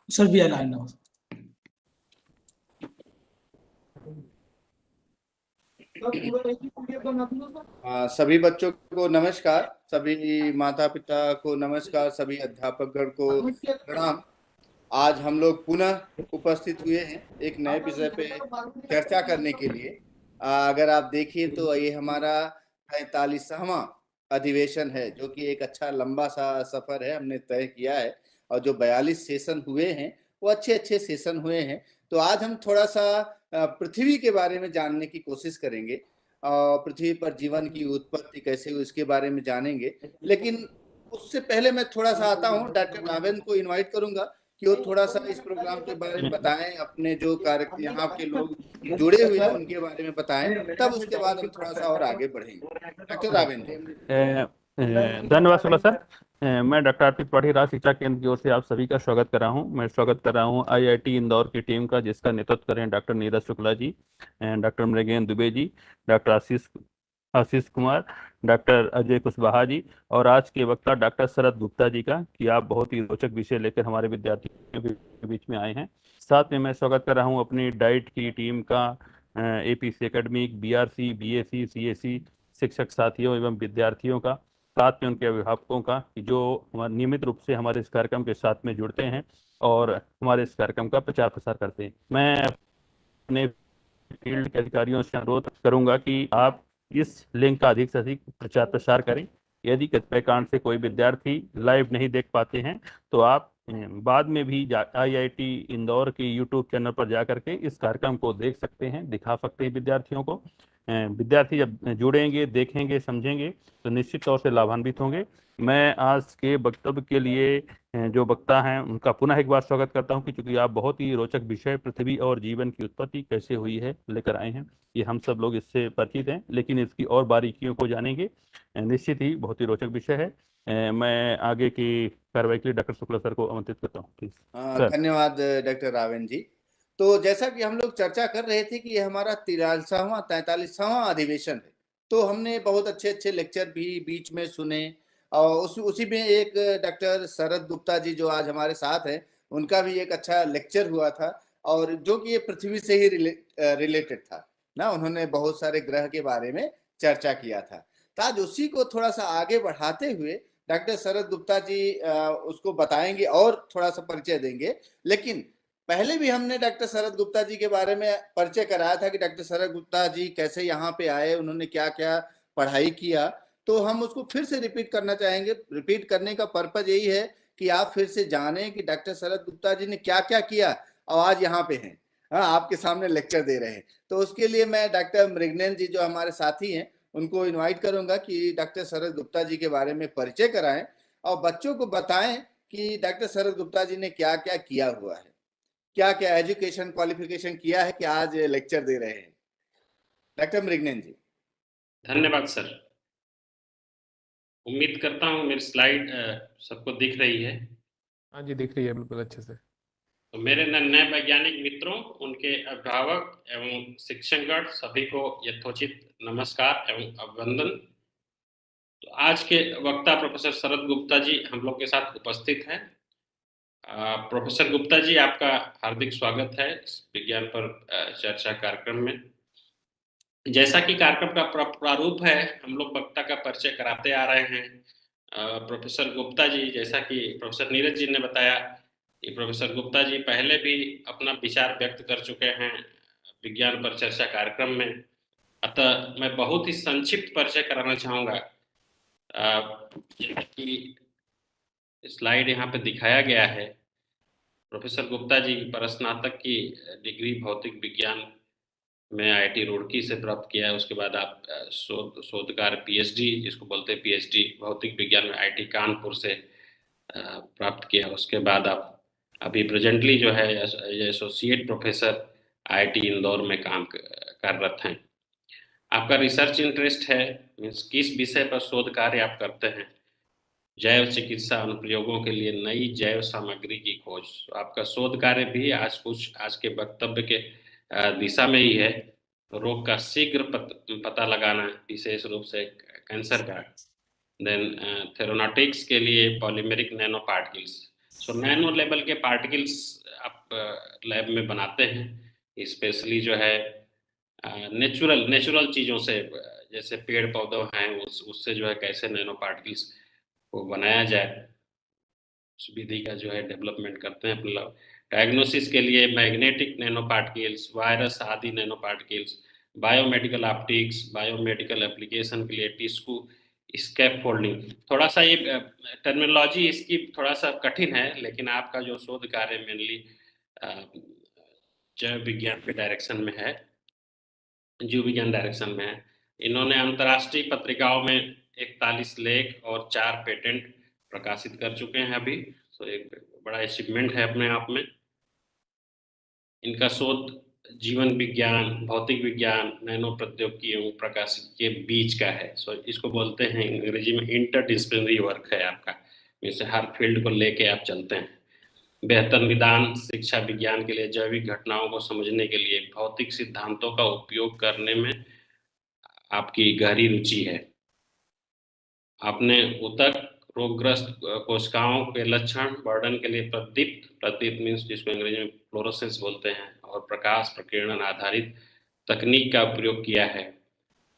Sir भी line now. सभी बच्चों को नमस्कार, सभी माता पिता को नमस्कार, सभी अध्यापकगण को प्रणाम। आज हम लोग पुनः उपस्थित हुए हैं एक नए विषय पे चर्चा करने के लिए। अगर आप देखिए तो ये हमारा 45वां अधिवेशन है, जो कि एक अच्छा लंबा सा सफर है, हमने तय किया है। और जो 42 सेशन हुए हैं वो अच्छे अच्छे सेशन हुए हैं। तो आज हम थोड़ा सा पृथ्वी के बारे में जानने की कोशिश करेंगे। पृथ्वी पर जीवन की उत्पत्ति कैसे हुई इसके बारे में जानेंगे। लेकिन उससे पहले मैं थोड़ा सा आता हूँ, डॉक्टर रावेन को इनवाइट करूंगा कि वो थोड़ा सा इस प्रोग्राम के बारे में बताएं, अपने जो कार्य यहाँ के लोग जुड़े हुए हैं उनके बारे में बताएं, तब उसके बाद हम थोड़ा सा और आगे बढ़ेंगे। डॉक्टर रावेन जी। धन्यवाद शुक्ला सर। मैं डॉक्टर आरपी त्रिपाठी राज शिक्षा केंद्र की ओर से आप सभी का स्वागत कर रहा हूं। मैं स्वागत कर रहा हूं आईआईटी इंदौर की टीम का, जिसका नेतृत्व कर रहे हैं doctor Neeraj Shukla ji, doctor Mrigen Dubey ji, doctor Ashish Kumar, doctor Ajay Kushwaha ji, और आज के वक्ता डॉक्टर शरद गुप्ता जी का, कि आप बहुत ही रोचक विषय लेकर हमारे विद्यार्थियों के बीच में आए हैं। साथ में मैं स्वागत कर रहा हूं अपनी डाइट की टीम का, APC academic, BRC, BSc, CSC शिक्षक साथियों एवं विद्यार्थियों का, साथ में उनके अभिभावकों का, कि जो नियमित रूप से हमारे इस कार्यक्रम के साथ में जुड़ते हैं और हमारे इस कार्यक्रम का प्रचार प्रसार करते हैं। मैं अपने फील्ड के अधिकारियों से अनुरोध करूंगा कि आप इस लिंक का अधिक से अधिक प्रचार प्रसार करें। यदि कतिपय कारण से कोई विद्यार्थी लाइव नहीं देख पाते हैं तो आप बाद में भी आईआईटी इंदौर के यूट्यूब चैनल पर जाकर के इस कार्यक्रम को देख सकते हैं, दिखा सकते हैं विद्यार्थियों को। विद्यार्थी जब जुड़ेंगे, देखेंगे, समझेंगे तो निश्चित तौर से लाभान्वित होंगे। मैं आज के वक्तव्य के लिए जो वक्ता हैं उनका पुनः एक बार स्वागत करता हूं, कि चूंकि आप बहुत ही रोचक विषय पृथ्वी और जीवन की उत्पत्ति कैसे हुई है लेकर आए हैं। ये हम सब लोग इससे परिचित हैं, लेकिन इसकी और बारीकियों को जानेंगे। निश्चित ही बहुत ही रोचक विषय है। मैं आगे की कार्रवाई के लिए डॉक्टर शुक्ला सर को आमंत्रित करता हूँ, प्लीज सर। धन्यवाद डॉक्टर रावेन जी। तो जैसा कि हम लोग चर्चा कर रहे थे कि ये हमारा 43वां अधिवेशन है, तो हमने बहुत अच्छे अच्छे लेक्चर भी बीच में सुने। और उसी में एक डॉक्टर शरद गुप्ता जी जो आज हमारे साथ हैं, उनका भी एक अच्छा लेक्चर हुआ था, और जो कि ये पृथ्वी से ही रिलेटेड था ना। उन्होंने बहुत सारे ग्रह के बारे में चर्चा किया था। तो आज उसी को थोड़ा सा आगे बढ़ाते हुए डॉक्टर शरद गुप्ता जी उसको बताएंगे और थोड़ा सा परिचय देंगे। लेकिन पहले भी हमने डॉक्टर शरद गुप्ता जी के बारे में परिचय कराया था कि डॉक्टर शरद गुप्ता जी कैसे यहाँ पे आए, उन्होंने क्या क्या पढ़ाई किया। तो हम उसको फिर से रिपीट करना चाहेंगे। रिपीट करने का पर्पज यही है कि आप फिर से जानें कि डॉक्टर शरद गुप्ता जी ने क्या क्या किया और आज यहाँ पे हैं, हाँ, आपके सामने लेक्चर दे रहे हैं। तो उसके लिए मैं डॉक्टर मृगनयन जी जो हमारे साथी हैं उनको इनवाइट करूंगा कि डॉक्टर शरद गुप्ता जी के बारे में परिचय कराएं और बच्चों को बताएं कि डॉक्टर शरद गुप्ता जी ने क्या क्या किया हुआ है, क्या क्या एजुकेशन क्वालिफिकेशन किया है कि आज लेक्चर दे रहे हैं। डॉक्टर मृगनयन जी। धन्यवाद सर। उम्मीद करता हूँ मेरी स्लाइड सबको दिख रही है। हाँ जी, दिख रही है बिल्कुल अच्छे से। तो मेरे नए वैज्ञानिक मित्रों, उनके अभिभावक एवं शिक्षकगण सभी को यथोचित नमस्कार एवं अभिनंदन। तो आज के वक्ता प्रोफेसर शरद गुप्ता जी हम लोग के साथ उपस्थित हैं। प्रोफेसर गुप्ता जी, आपका हार्दिक स्वागत है इस विज्ञान पर चर्चा कार्यक्रम में। जैसा कि कार्यक्रम का प्रारूप है, हम लोग वक्ता का परिचय कराते आ रहे हैं। प्रोफेसर गुप्ता जी, जैसा कि प्रोफेसर नीरज जी ने बताया, कि प्रोफेसर गुप्ता जी पहले भी अपना विचार व्यक्त कर चुके हैं विज्ञान पर चर्चा कार्यक्रम में। अतः मैं बहुत ही संक्षिप्त परिचय कराना चाहूँगा। कि स्लाइड यहाँ पे दिखाया गया है। प्रोफेसर गुप्ता जी स्नातक की डिग्री भौतिक विज्ञान में आईआईटी रुड़की से प्राप्त किया है। उसके बाद आप शोध कार्य पीएचडी, जिसको बोलते हैं पीएचडी भौतिक विज्ञान में आईआईटी कानपुर से प्राप्त किया। उसके बाद आप अभी प्रेजेंटली जो है एसोसिएट प्रोफेसर आईआईटी इंदौर में काम कार्यरत हैं। आपका रिसर्च इंटरेस्ट है, मीन्स किस विषय पर शोध कार्य आप करते हैं? जैव चिकित्सा अनुप्रयोगों के लिए नई जैव सामग्री की खोज। आपका शोध कार्य भी आज के वक्तव्य के दिशा में ही है। रोग का शीघ्र पता लगाना, विशेष रूप से कैंसर का। देन थेरोनॉटिक्स के लिए पॉलीमेरिक नैनो पार्टिकल्स। सो नैनो लेवल के पार्टिकल्स आप लैब में बनाते हैं, स्पेशली जो है नेचुरल चीज़ों से, जैसे पेड़ पौधे हैं उससे जो है कैसे नैनो पार्टिकल्स को बनाया जाए, उस विधि का जो है डेवलपमेंट करते हैं। मतलब डायग्नोसिस के लिए मैग्नेटिक नैनो पार्टिकल्स, वायरस आदि nano particles, biomedical optics, biomedical application के लिए टिश्यू स्कैफोल्डिंग। थोड़ा सा ये टर्मिनोलॉजी इसकी थोड़ा सा कठिन है, लेकिन आपका जो शोध कार्य मेनली जैव विज्ञान के डायरेक्शन में है, जीव विज्ञान डायरेक्शन में है। इन्होंने अंतर्राष्ट्रीय पत्रिकाओं में 41 लेख और 4 पेटेंट प्रकाशित कर चुके हैं अभी। तो एक बड़ा अचीवमेंट है अपने आप में। इनका शोध जीवन विज्ञान, भौतिक विज्ञान, नैनो प्रौद्योगिकी एवं प्रकाश के बीच का है। सो इसको बोलते हैं अंग्रेजी में इंटरडिसिप्लिनरी वर्क है आपका, जैसे हर फील्ड को लेके आप चलते हैं। बेहतर निदान शिक्षा विज्ञान के लिए जैविक घटनाओं को समझने के लिए भौतिक सिद्धांतों का उपयोग करने में आपकी गहरी रुचि है। आपने ऊतक रोगग्रस्त कोशिकाओं के लक्षण वर्णन के लिए प्रदीप्त मीन्स जिसको अंग्रेजी में फ्लोरोसेंस बोलते हैं, और प्रकाश प्रकीर्णन आधारित तकनीक का प्रयोग किया है।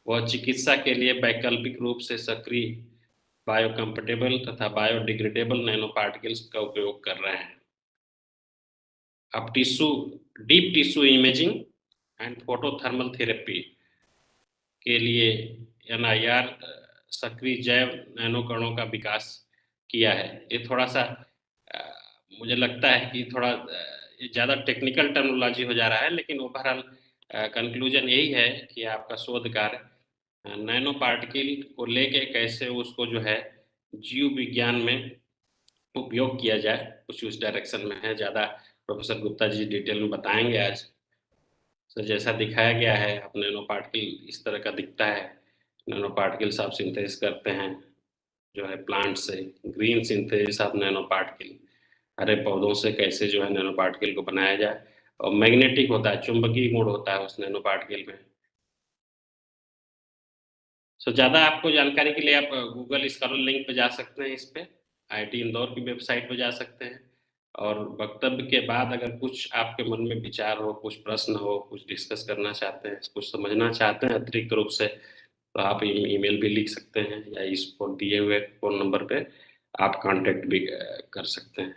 वह चिकित्सा के लिए वैकल्पिक रूप से सक्रिय, बायोकम्पेटेबल तथा बायोडिग्रेडेबल नैनो पार्टिकल्स का उपयोग कर रहे हैं। अब deep tissue imaging and photothermal therapy के लिए NIR सक्रिय जैव नैनोकणों का विकास किया है। ये थोड़ा सा मुझे लगता है कि थोड़ा ज़्यादा टेक्निकल टर्मिनोलॉजी हो जा रहा है, लेकिन ओवरऑल कंक्लूजन यही है कि आपका शोध कार्य नैनो पार्टिकल को लेके कैसे उसको जो है जीव विज्ञान में उपयोग किया जाए, कुछ उस डायरेक्शन में है। ज़्यादा प्रोफेसर गुप्ता जी डिटेल में बताएंगे आज। तो जैसा दिखाया गया है, आप नैनो पार्टिकल इस तरह का दिखता है। नैनो पार्टिकल्स आप सिंथेसिस करते हैं जो है प्लांट से, ग्रीन सिंथेसिस आप नैनो पार्टिकल, हरे पौधों से कैसे जो है नैनो पार्टिकल को बनाया जाए। और मैग्नेटिक होता है, चुंबकीय गुण होता है उस नैनो पार्टिकल में। सो ज़्यादा आपको जानकारी के लिए आप गूगल स्कॉलर लिंक पे जा सकते हैं, इस पे IIT इंदौर की वेबसाइट पे जा सकते हैं। और वक्तव्य के बाद अगर कुछ आपके मन में विचार हो, कुछ प्रश्न हो, कुछ डिस्कस करना चाहते हैं, कुछ समझना चाहते हैं अतिरिक्त रूप से, तो आप ईमेल भी लिख सकते हैं, या इस दिए हुए फ़ोन नंबर पे आप कांटेक्ट भी कर सकते हैं।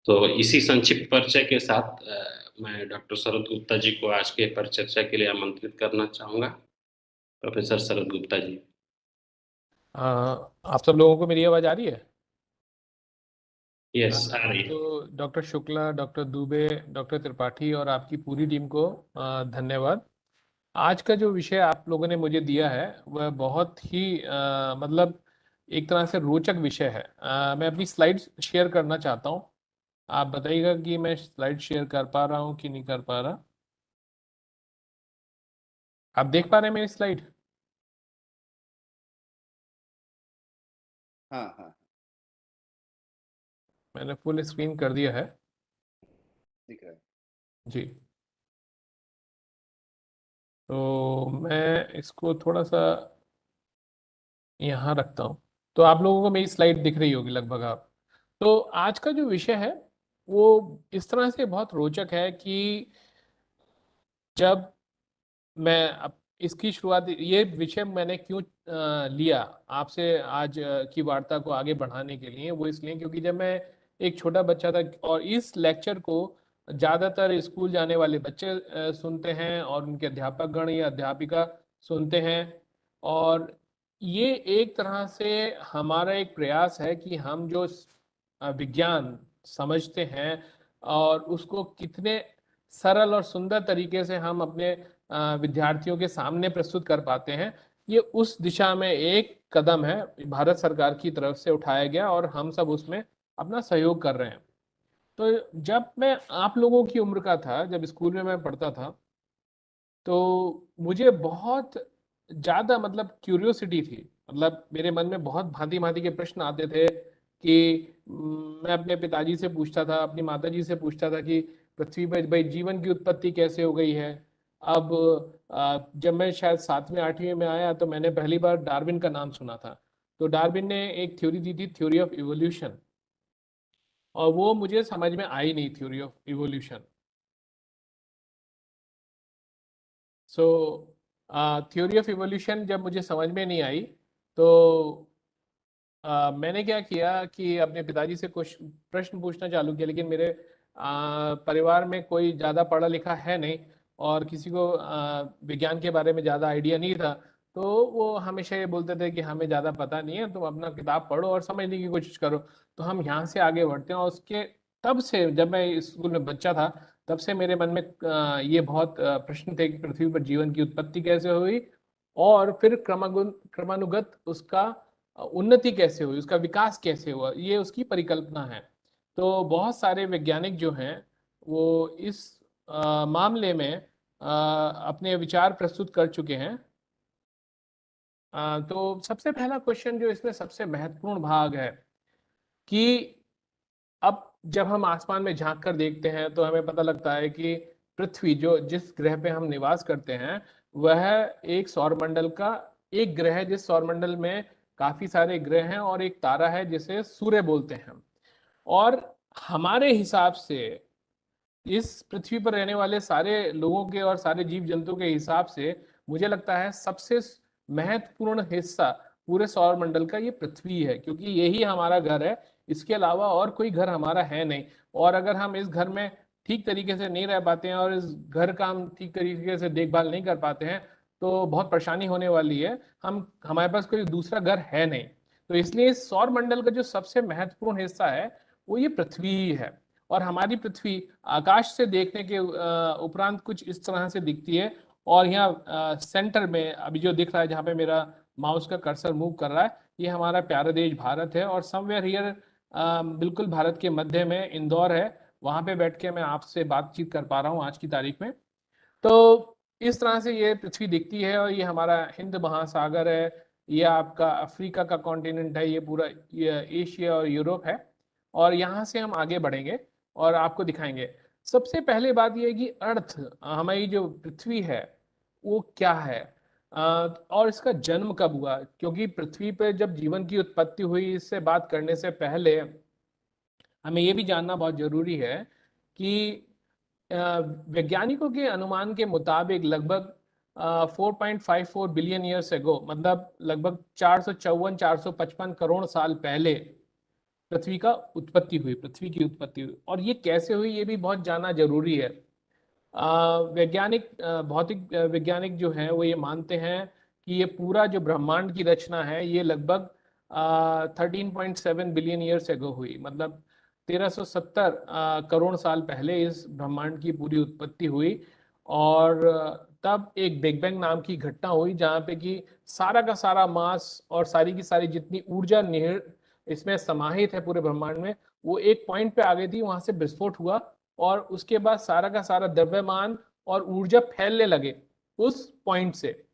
तो इसी संक्षिप्त परिचय के साथ मैं डॉक्टर शरद गुप्ता जी को आज के परिचर्चा के लिए आमंत्रित करना चाहूँगा। प्रोफेसर शरद गुप्ता जी। आप सब लोगों को मेरी आवाज़ आ रही है? यस, आ रही है। तो doctor Shukla, doctor Dubey, doctor Tripathi और आपकी पूरी टीम को धन्यवाद। आज का जो विषय आप लोगों ने मुझे दिया है वह बहुत ही मतलब एक तरह से रोचक विषय है। मैं अपनी स्लाइड्स शेयर करना चाहता हूँ। आप बताइएगा कि मैं स्लाइड शेयर कर पा रहा हूँ कि नहीं कर पा रहा। आप देख पा रहे हैं मेरी स्लाइड? हाँ हाँ, मैंने फुल स्क्रीन कर दिया है दिख रहा है। जी। तो मैं इसको थोड़ा सा यहाँ रखता हूँ, तो आप लोगों को मेरी स्लाइड दिख रही होगी लगभग। आप तो आज का जो विषय है वो इस तरह से बहुत रोचक है कि जब मैं अब इसकी शुरुआत, ये विषय मैंने क्यों लिया आपसे आज की वार्ता को आगे बढ़ाने के लिए, वो इसलिए क्योंकि जब मैं एक छोटा बच्चा था और इस लेक्चर को ज़्यादातर स्कूल जाने वाले बच्चे सुनते हैं और उनके अध्यापक गण या अध्यापिका सुनते हैं, और ये एक तरह से हमारा एक प्रयास है कि हम जो विज्ञान समझते हैं और उसको कितने सरल और सुंदर तरीके से हम अपने विद्यार्थियों के सामने प्रस्तुत कर पाते हैं, ये उस दिशा में एक कदम है भारत सरकार की तरफ से उठाया गया और हम सब उसमें अपना सहयोग कर रहे हैं। तो जब मैं आप लोगों की उम्र का था, जब स्कूल में मैं पढ़ता था, तो मुझे बहुत ज़्यादा मतलब क्यूरियोसिटी थी। मतलब मेरे मन में बहुत भांति भांति के प्रश्न आते थे कि मैं अपने पिताजी से पूछता था, अपनी माताजी से पूछता था कि पृथ्वी पर भाई जीवन की उत्पत्ति कैसे हो गई है। अब जब मैं शायद 7वीं 8वीं में आया तो मैंने पहली बार डार्विन का नाम सुना था। तो डार्विन ने एक थ्योरी दी थी, थ्योरी ऑफ इवोल्यूशन। और वो मुझे समझ में आई नहीं, theory of evolution. So theory of evolution जब मुझे समझ में नहीं आई, तो मैंने क्या किया कि अपने पिताजी से कुछ प्रश्न पूछना चालू किया, लेकिन मेरे परिवार में कोई ज़्यादा पढ़ा लिखा है नहीं और किसी को विज्ञान के बारे में ज़्यादा आइडिया नहीं था। तो वो हमेशा ये बोलते थे कि हमें ज़्यादा पता नहीं है, तुम अपना किताब पढ़ो और समझने की कोशिश करो। तो हम यहाँ से आगे बढ़ते हैं, और उसके तब से जब मैं स्कूल में बच्चा था, तब से मेरे मन में ये बहुत प्रश्न थे कि पृथ्वी पर जीवन की उत्पत्ति कैसे हुई, और फिर क्रमानुगत उसका उन्नति कैसे हुई, उसका विकास कैसे हुआ, ये उसकी परिकल्पना है। तो बहुत सारे वैज्ञानिक जो हैं वो इस मामले में अपने विचार प्रस्तुत कर चुके हैं। तो सबसे पहला क्वेश्चन जो इसमें सबसे महत्वपूर्ण भाग है कि अब जब हम आसमान में झांक कर देखते हैं तो हमें पता लगता है कि पृथ्वी, जो जिस ग्रह पे हम निवास करते हैं, वह एक सौरमंडल का एक ग्रह है, जिस सौरमंडल में काफी सारे ग्रह हैं और एक तारा है जिसे सूर्य बोलते हैं। और हमारे हिसाब से इस पृथ्वी पर रहने वाले सारे लोगों के और सारे जीव जंतु के हिसाब से मुझे लगता है सबसे महत्वपूर्ण हिस्सा पूरे सौरमंडल का ये पृथ्वी है, क्योंकि यही हमारा घर है। इसके अलावा और कोई घर हमारा है नहीं। और अगर हम इस घर में ठीक तरीके से नहीं रह पाते हैं और इस घर का हम ठीक तरीके से देखभाल नहीं कर पाते हैं, तो बहुत परेशानी होने वाली है। हमारे पास कोई दूसरा घर है नहीं। तो इसलिए इस सौरमंडल का जो सबसे महत्वपूर्ण हिस्सा है वो ये पृथ्वी ही है। और हमारी पृथ्वी आकाश से देखने के उपरांत कुछ इस तरह से दिखती है। और यहाँ सेंटर में अभी जो दिख रहा है, जहाँ पे मेरा माउस का कर्सर मूव कर रहा है, ये हमारा प्यारा देश भारत है। और समवेयर हियर, बिल्कुल भारत के मध्य में इंदौर है, वहाँ पे बैठ के मैं आपसे बातचीत कर पा रहा हूँ आज की तारीख में। तो इस तरह से ये पृथ्वी दिखती है। और ये हमारा हिंद महासागर है, ये आपका अफ्रीका का कॉन्टिनेंट है, ये पूरा ये एशिया और यूरोप है। और यहाँ से हम आगे बढ़ेंगे और आपको दिखाएंगे। सबसे पहले बात यह है कि अर्थ, हमारी जो पृथ्वी है, वो क्या है, और इसका जन्म कब हुआ। क्योंकि पृथ्वी पर जब जीवन की उत्पत्ति हुई, इससे बात करने से पहले हमें ये भी जानना बहुत जरूरी है कि वैज्ञानिकों के अनुमान के मुताबिक लगभग 4.54 बिलियन ईयर्स एगो, मतलब लगभग 454-455 करोड़ साल पहले पृथ्वी का उत्पत्ति हुई, पृथ्वी की उत्पत्ति हुई। और ये कैसे हुई, ये भी बहुत जानना जरूरी है। वैज्ञानिक, भौतिक वैज्ञानिक जो हैं वो ये मानते हैं कि ये पूरा जो ब्रह्मांड की रचना है, ये लगभग 13.7 बिलियन ईयर्स एगो हुई, मतलब 1370 करोड़ साल पहले इस ब्रह्मांड की पूरी उत्पत्ति हुई। और तब एक बिग बैंग नाम की घटना हुई, जहाँ पे कि सारा का सारा मास और सारी की सारी जितनी ऊर्जा निहित इसमें समाहित है पूरे ब्रह्मांड में, वो एक पॉइंट पे आ गई थी, वहां से विस्फोट हुआ। और उसके बाद सारा का सारा द्रव्यमान और ऊर्जा फैलने लगे उस पॉइंट से,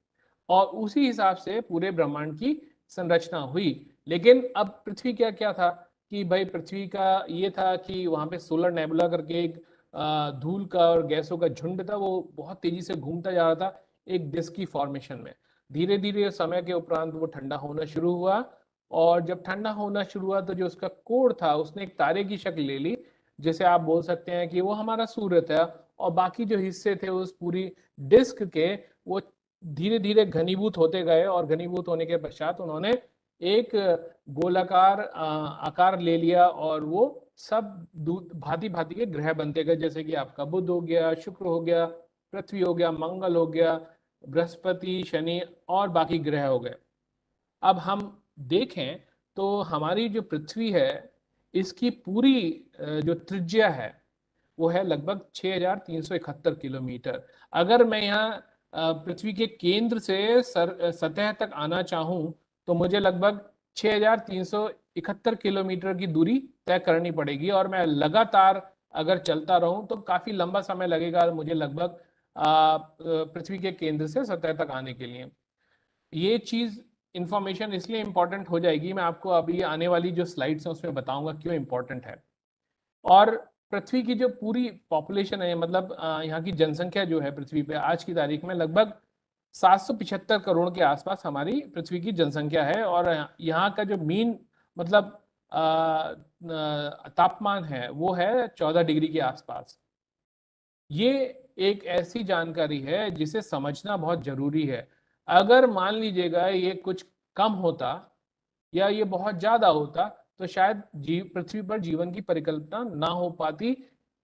और उसी हिसाब से पूरे ब्रह्मांड की संरचना हुई। लेकिन अब पृथ्वी क्या क्या था कि भाई, पृथ्वी का ये था कि वहां पे सोलर नेबुला करके एक धूल का और गैसों का झुंड था, वो बहुत तेजी से घूमता जा रहा था एक डिस्क की फॉर्मेशन में। धीरे धीरे समय के उपरांत वो ठंडा होना शुरू हुआ, और जब ठंडा होना शुरू हुआ तो जो उसका कोर था उसने एक तारे की शक्ल ले ली, जैसे आप बोल सकते हैं कि वो हमारा सूर्य था। और बाकी जो हिस्से थे उस पूरी डिस्क के, वो धीरे धीरे घनीभूत होते गए, और घनीभूत होने के पश्चात उन्होंने एक गोलाकार आकार ले लिया, और वो सब भांति भांति के ग्रह बनते गए, जैसे कि आपका बुध हो गया, शुक्र हो गया, पृथ्वी हो गया, मंगल हो गया, बृहस्पति, शनि और बाकी ग्रह हो गए। अब हम देखें तो हमारी जो पृथ्वी है, इसकी पूरी जो त्रिज्या है वो है लगभग 6,371 किलोमीटर। अगर मैं यहाँ पृथ्वी के केंद्र से सतह तक आना चाहूँ तो मुझे लगभग 6,371 किलोमीटर की दूरी तय करनी पड़ेगी। और मैं लगातार अगर चलता रहूं तो काफी लंबा समय लगेगा मुझे लगभग पृथ्वी के केंद्र से सतह तक आने के लिए। ये चीज इंफॉर्मेशन इसलिए इंपॉर्टेंट हो जाएगी, मैं आपको अभी आने वाली जो स्लाइड्स हैं उसमें बताऊंगा क्यों इंपॉर्टेंट है। और पृथ्वी की जो पूरी पॉपुलेशन है, मतलब यहाँ की जनसंख्या जो है पृथ्वी पे आज की तारीख में लगभग 775 करोड़ के आसपास हमारी पृथ्वी की जनसंख्या है। और यहाँ का जो मीन, मतलब तापमान है वो है 14 डिग्री के आसपास। ये एक ऐसी जानकारी है जिसे समझना बहुत जरूरी है। अगर मान लीजिएगा ये कुछ कम होता या ये बहुत ज्यादा होता तो शायद पृथ्वी पर जीवन की परिकल्पना ना हो पाती।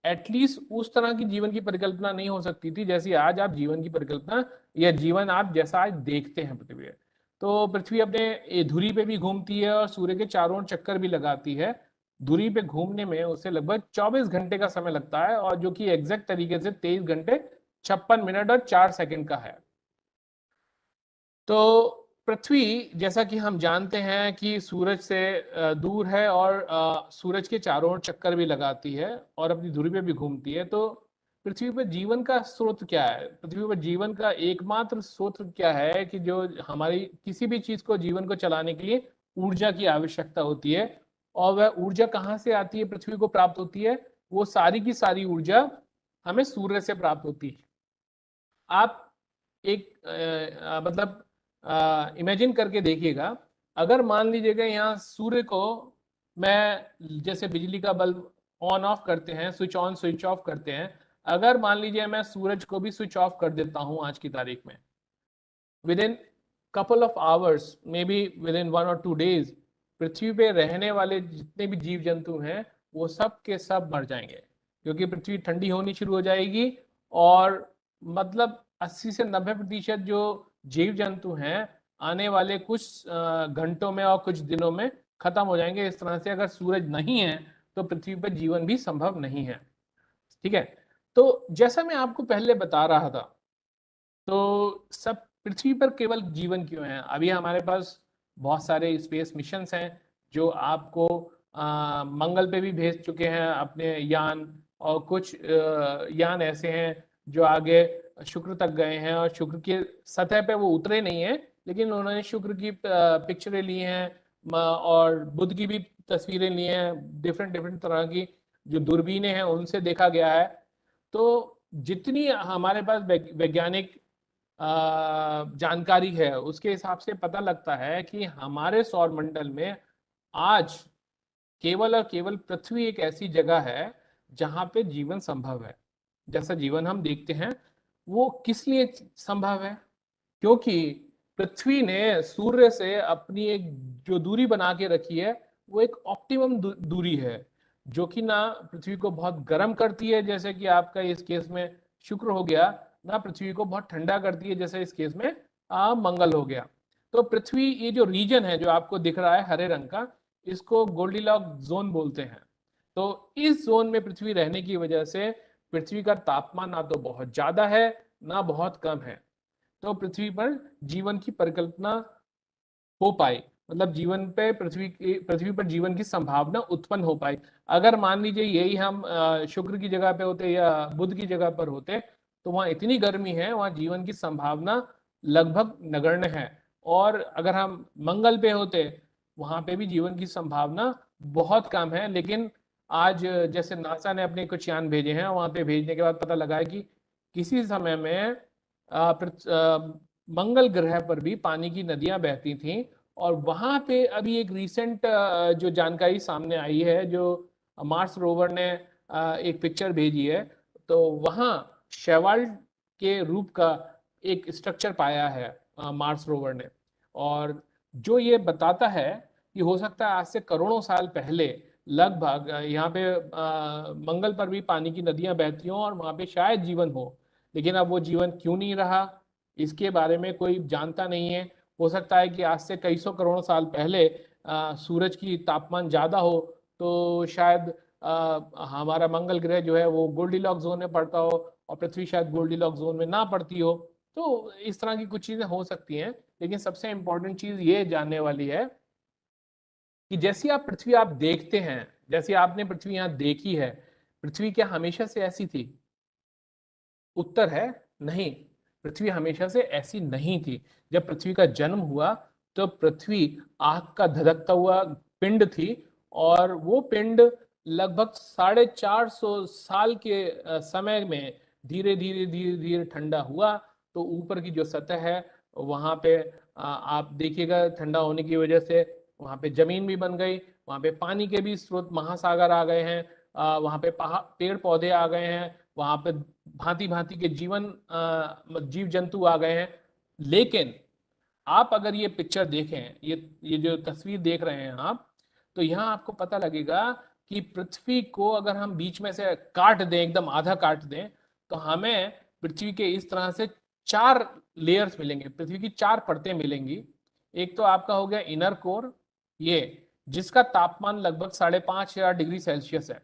एटलीस्ट उस तरह की जीवन की परिकल्पना नहीं हो सकती थी जैसी आज आप जीवन की परिकल्पना या जीवन आप जैसा आज देखते हैं पृथ्वी पर। तो पृथ्वी अपने धुरी पे भी घूमती है और सूर्य के चारों ओर चक्कर भी लगाती है। धुरी पे घूमने में उसे लगभग 24 घंटे का समय लगता है और जो कि एग्जैक्ट तरीके से 23 घंटे 56 मिनट और 4 सेकंड का है। तो पृथ्वी जैसा कि हम जानते हैं कि सूरज से दूर है और सूरज के चारों ओर चक्कर भी लगाती है और अपनी धुरी पे भी घूमती है। तो पृथ्वी पर जीवन का स्रोत क्या है? पृथ्वी पर जीवन का एकमात्र स्रोत क्या है कि जो हमारी किसी भी चीज को जीवन को चलाने के लिए ऊर्जा की आवश्यकता होती है। और वह ऊर्जा कहाँ से आती है, पृथ्वी को प्राप्त होती है? वो सारी की सारी ऊर्जा हमें सूर्य से प्राप्त होती है। आप एक मतलब इमेजिन करके देखिएगा, अगर मान लीजिएगा यहाँ सूर्य को मैं जैसे बिजली का बल्ब ऑन ऑफ करते हैं, स्विच ऑन स्विच ऑफ करते हैं, अगर मान लीजिए मैं सूरज को भी स्विच ऑफ कर देता हूं आज की तारीख में, with in couple of hours, may be with in 1 और 2 डेज, पृथ्वी पे रहने वाले जितने भी जीव जंतु हैं वो सब के सब मर जाएंगे, क्योंकि पृथ्वी ठंडी होनी शुरू हो जाएगी और मतलब 80 से 90% जो जीव जंतु हैं आने वाले कुछ घंटों में और कुछ दिनों में खत्म हो जाएंगे। इस तरह से अगर सूरज नहीं है तो पृथ्वी पर जीवन भी संभव नहीं है। ठीक है, तो जैसा मैं आपको पहले बता रहा था, तो सब पृथ्वी पर केवल जीवन क्यों है? अभी हमारे पास बहुत सारे स्पेस मिशंस हैं जो आपको मंगल पे भी भेज चुके हैं अपने यान, और कुछ यान ऐसे हैं जो आगे शुक्र तक गए हैं और शुक्र की सतह पे वो उतरे नहीं हैं, लेकिन उन्होंने शुक्र की पिक्चरें ली हैं और बुध की भी तस्वीरें ली हैं। डिफरेंट डिफरेंट तरह की जो दूरबीनें हैं उनसे देखा गया है। तो जितनी हमारे पास वैज्ञानिक जानकारी है उसके हिसाब से पता लगता है कि हमारे सौर मंडल में आज केवल और केवल पृथ्वी एक ऐसी जगह है जहां पे जीवन संभव है। जैसा जीवन हम देखते हैं वो किस लिए संभव है? क्योंकि पृथ्वी ने सूर्य से अपनी एक जो दूरी बना के रखी है वो एक ऑप्टिमम दूरी है, जो कि ना पृथ्वी को बहुत गर्म करती है जैसे कि आपका इस केस में शुक्र हो गया, ना पृथ्वी को बहुत ठंडा करती है जैसे इस केस में मंगल हो गया। तो पृथ्वी, ये जो रीजन है जो आपको दिख रहा है हरे रंग का, इसको गोल्डीलॉक्स जोन बोलते हैं। तो इस जोन में पृथ्वी रहने की वजह से पृथ्वी का तापमान ना तो बहुत ज्यादा है ना बहुत कम है, तो पृथ्वी पर जीवन की परिकल्पना हो पाई, मतलब जीवन पे पृथ्वी पर जीवन की संभावना उत्पन्न हो पाई। अगर मान लीजिए यही हम शुक्र की जगह पे होते या बुध की जगह पर होते तो वहाँ इतनी गर्मी है, वहाँ जीवन की संभावना लगभग नगण्य है। और अगर हम मंगल पे होते वहां पे भी जीवन की संभावना बहुत कम है। लेकिन आज जैसे नासा ने अपने कुछ यान भेजे हैं, वहां पे भेजने के बाद पता लगा है कि किसी समय में मंगल ग्रह पर भी पानी की नदियां बहती थीं। और वहां पे अभी एक रीसेंट जो जानकारी सामने आई है, जो मार्स रोवर ने एक पिक्चर भेजी है, तो वहां शैवाल के रूप का एक स्ट्रक्चर पाया है मार्स रोवर ने। और जो ये बताता है कि हो सकता है आज से करोड़ों साल पहले लगभग यहाँ पे मंगल पर भी पानी की नदियां बहती हों और वहां पे शायद जीवन हो। लेकिन अब वो जीवन क्यों नहीं रहा इसके बारे में कोई जानता नहीं है। हो सकता है कि आज से कई सौ करोड़ साल पहले सूरज की तापमान ज़्यादा हो तो शायद हमारा मंगल ग्रह जो है वो गोल्डीलॉक्स जोन में पड़ता हो और पृथ्वी शायद गोल्डीलॉक्स जोन में ना पड़ती हो। तो इस तरह की कुछ चीज़ें हो सकती हैं। लेकिन सबसे इम्पोर्टेंट चीज़ ये जानने वाली है कि जैसी आप पृथ्वी आप देखते हैं, जैसी आपने पृथ्वी यहाँ देखी है, पृथ्वी क्या हमेशा से ऐसी थी? उत्तर है नहीं, पृथ्वी हमेशा से ऐसी नहीं थी। जब पृथ्वी का जन्म हुआ तो पृथ्वी आग का धधकता हुआ पिंड थी और वो पिंड लगभग 450 साल के समय में धीरे धीरे धीरे धीरे ठंडा हुआ। तो ऊपर की जो सतह है वहां पे आप देखिएगा ठंडा होने की वजह से वहां पे जमीन भी बन गई। वहाँ पे पानी के भी स्रोत, महासागर आ गए हैं, वहाँ पे पेड़ पौधे आ गए हैं, वहाँ पे भांति भांति के जीव जंतु आ गए हैं। लेकिन आप अगर ये पिक्चर देखें, ये जो तस्वीर देख रहे हैं आप, तो यहाँ आपको पता लगेगा कि पृथ्वी को अगर हम बीच में से काट दें, एकदम आधा काट दें, तो हमें पृथ्वी के इस तरह से 4 लेयर्स मिलेंगे, पृथ्वी की 4 परतें मिलेंगी। एक तो आपका हो गया इनर कोर, ये जिसका तापमान लगभग 5,500 डिग्री सेल्सियस है,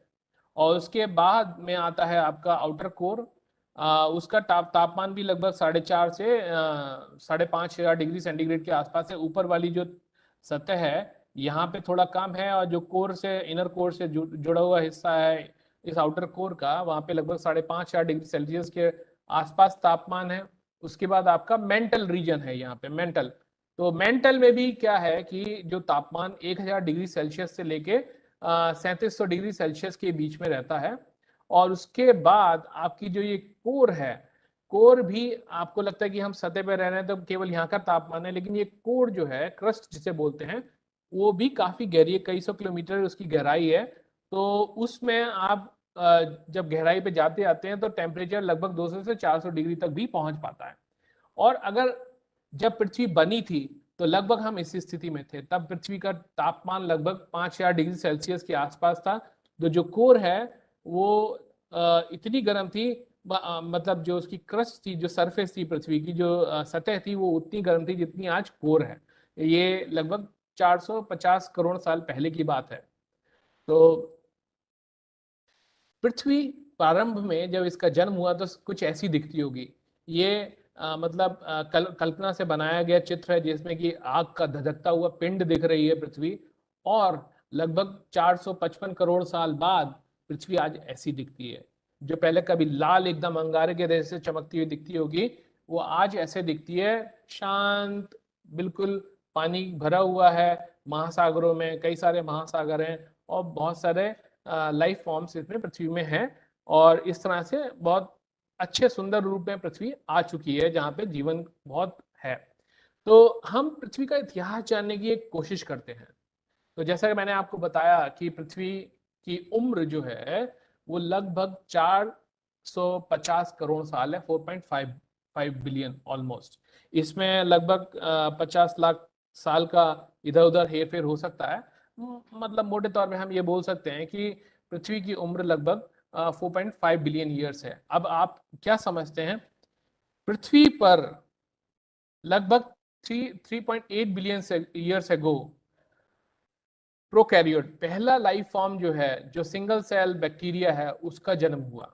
और उसके बाद में आता है आपका आउटर कोर, उसका तापमान भी लगभग 4.5 से 5,500 डिग्री सेंटीग्रेड के आसपास है। ऊपर वाली जो सतह है यहाँ पे थोड़ा कम है, और जो कोर से, इनर कोर से जुड़ा हुआ हिस्सा है इस आउटर कोर का, वहाँ पे लगभग 5,500 डिग्री सेल्सियस के आसपास तापमान है। उसके बाद आपका मेंटल रीजन है यहाँ पे, मेंटल। तो मेंटल में भी क्या है कि जो तापमान 1,000 डिग्री सेल्सियस से लेके 3,700 डिग्री सेल्सियस के बीच में रहता है। और उसके बाद आपकी जो ये कोर है, कोर भी आपको लगता है कि हम सतह पे रह रहे हैं तो केवल यहाँ का तापमान है, लेकिन ये कोर जो है, क्रस्ट जिसे बोलते हैं, वो भी काफी गहरी है, कई सौ किलोमीटर उसकी गहराई है। तो उसमें आप जब गहराई पे जाते आते हैं तो टेम्परेचर लगभग 200 से 400 डिग्री तक भी पहुंच पाता है। और अगर जब पृथ्वी बनी थी तो लगभग हम इस स्थिति में थे, तब पृथ्वी का तापमान लगभग 5,000 डिग्री सेल्सियस के आसपास था। तो जो कोर है वो इतनी गर्म थी, मतलब जो उसकी क्रस्ट थी, जो सरफेस थी, पृथ्वी की जो सतह थी, वो उतनी गर्म थी जितनी आज कोर है। ये लगभग 450 करोड़ साल पहले की बात है। तो पृथ्वी प्रारंभ में जब इसका जन्म हुआ तो कुछ ऐसी दिखती होगी। ये मतलब कल्पना से बनाया गया चित्र है, जिसमें कि आग का धधकता हुआ पिंड दिख रही है पृथ्वी, और लगभग 455 करोड़ साल बाद पृथ्वी आज ऐसी दिखती है। जो पहले कभी लाल एकदम अंगारे के जैसे चमकती हुई दिखती होगी, वो आज ऐसे दिखती है, शांत, बिल्कुल पानी भरा हुआ है महासागरों में, कई सारे महासागर हैं, और बहुत सारे लाइफ फॉर्म्स इसमें पृथ्वी में हैं। और इस तरह से बहुत अच्छे सुंदर रूप में पृथ्वी आ चुकी है, जहाँ पे जीवन बहुत है। तो हम पृथ्वी का इतिहास जानने की एक कोशिश करते हैं। तो जैसा कि मैंने आपको बताया कि पृथ्वी की उम्र जो है वो लगभग 450 करोड़ साल है, 4.5 बिलियन ऑलमोस्ट। इसमें लगभग 50 लाख साल का इधर उधर हेर फेर हो सकता है। मतलब मोटे तौर पे हम ये बोल सकते हैं कि पृथ्वी की उम्र लगभग 4.5 बिलियन ईयर्स है। अब आप क्या समझते हैं, पृथ्वी पर लगभग 3.8 बिलियन ईयर्स एगो प्रोकैरियोट, पहला लाइफ फॉर्म जो है, जो सिंगल सेल बैक्टीरिया है, उसका जन्म हुआ।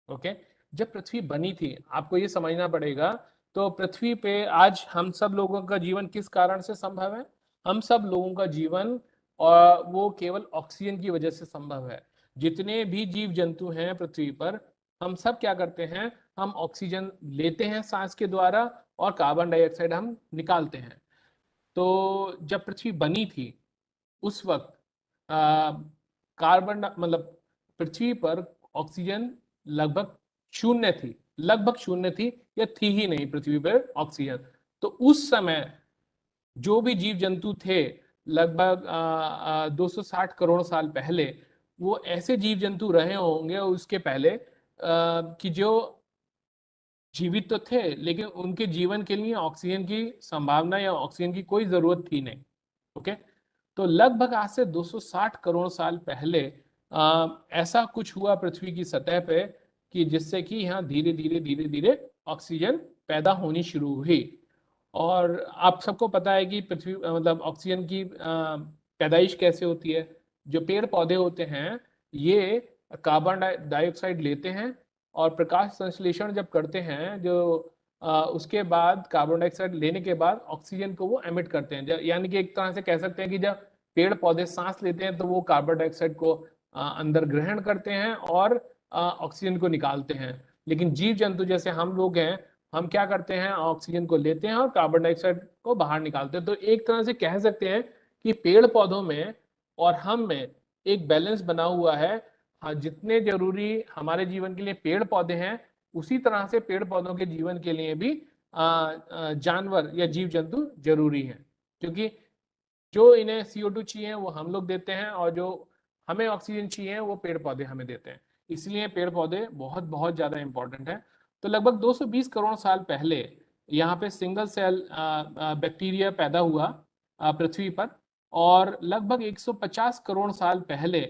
ओके, जब पृथ्वी बनी थी, आपको ये समझना पड़ेगा। तो पृथ्वी पे आज हम सब लोगों का जीवन किस कारण से संभव है? हम सब लोगों का जीवन और वो केवल ऑक्सीजन की वजह से संभव है। जितने भी जीव जंतु हैं पृथ्वी पर, हम सब क्या करते हैं, हम ऑक्सीजन लेते हैं सांस के द्वारा, और कार्बन डाइऑक्साइड हम निकालते हैं। तो जब पृथ्वी बनी थी उस वक्त कार्बन, मतलब पृथ्वी पर ऑक्सीजन लगभग शून्य थी, लगभग शून्य थी, या थी ही नहीं पृथ्वी पर ऑक्सीजन। तो उस समय जो भी जीव जंतु थे, लगभग 260 करोड़ साल पहले, वो ऐसे जीव जंतु रहे होंगे उसके पहले कि जो जीवित तो थे, लेकिन उनके जीवन के लिए ऑक्सीजन की संभावना या ऑक्सीजन की कोई जरूरत थी नहीं। ओके, तो लगभग आज से 260 करोड़ साल पहले ऐसा कुछ हुआ पृथ्वी की सतह पे कि जिससे कि यहाँ धीरे धीरे धीरे धीरे ऑक्सीजन पैदा होनी शुरू हुई। और आप सबको पता है कि पृथ्वी मतलब ऑक्सीजन की पैदाइश कैसे होती है। जो पेड़ पौधे होते हैं, ये कार्बन डाइऑक्साइड लेते हैं, और प्रकाश संश्लेषण जब करते हैं, जो उसके बाद कार्बन डाइऑक्साइड लेने के बाद ऑक्सीजन को वो एमिट करते हैं। यानी कि एक तरह से कह सकते हैं कि जब पेड़ पौधे सांस लेते हैं तो वो कार्बन डाइऑक्साइड को अंदर ग्रहण करते हैं और ऑक्सीजन को निकालते हैं। लेकिन जीव जंतु जैसे हम लोग हैं, हम क्या करते हैं, ऑक्सीजन को लेते हैं और कार्बन डाइऑक्साइड को बाहर निकालते हैं। तो एक तरह से कह सकते हैं कि पेड़ पौधों में और हम में एक बैलेंस बना हुआ है। हाँ, जितने जरूरी हमारे जीवन के लिए पेड़ पौधे हैं, उसी तरह से पेड़ पौधों के जीवन के लिए भी जानवर या जीव जंतु जरूरी हैं। क्योंकि जो इन्हें CO2 चाहिए वो हम लोग देते हैं, और जो हमें ऑक्सीजन चाहिए वो पेड़ पौधे हमें देते हैं। इसलिए पेड़ पौधे बहुत बहुत ज़्यादा इंपॉर्टेंट है। तो लगभग 220 करोड़ साल पहले यहाँ पे सिंगल सेल बैक्टीरिया पैदा हुआ पृथ्वी पर, और लगभग 150 करोड़ साल पहले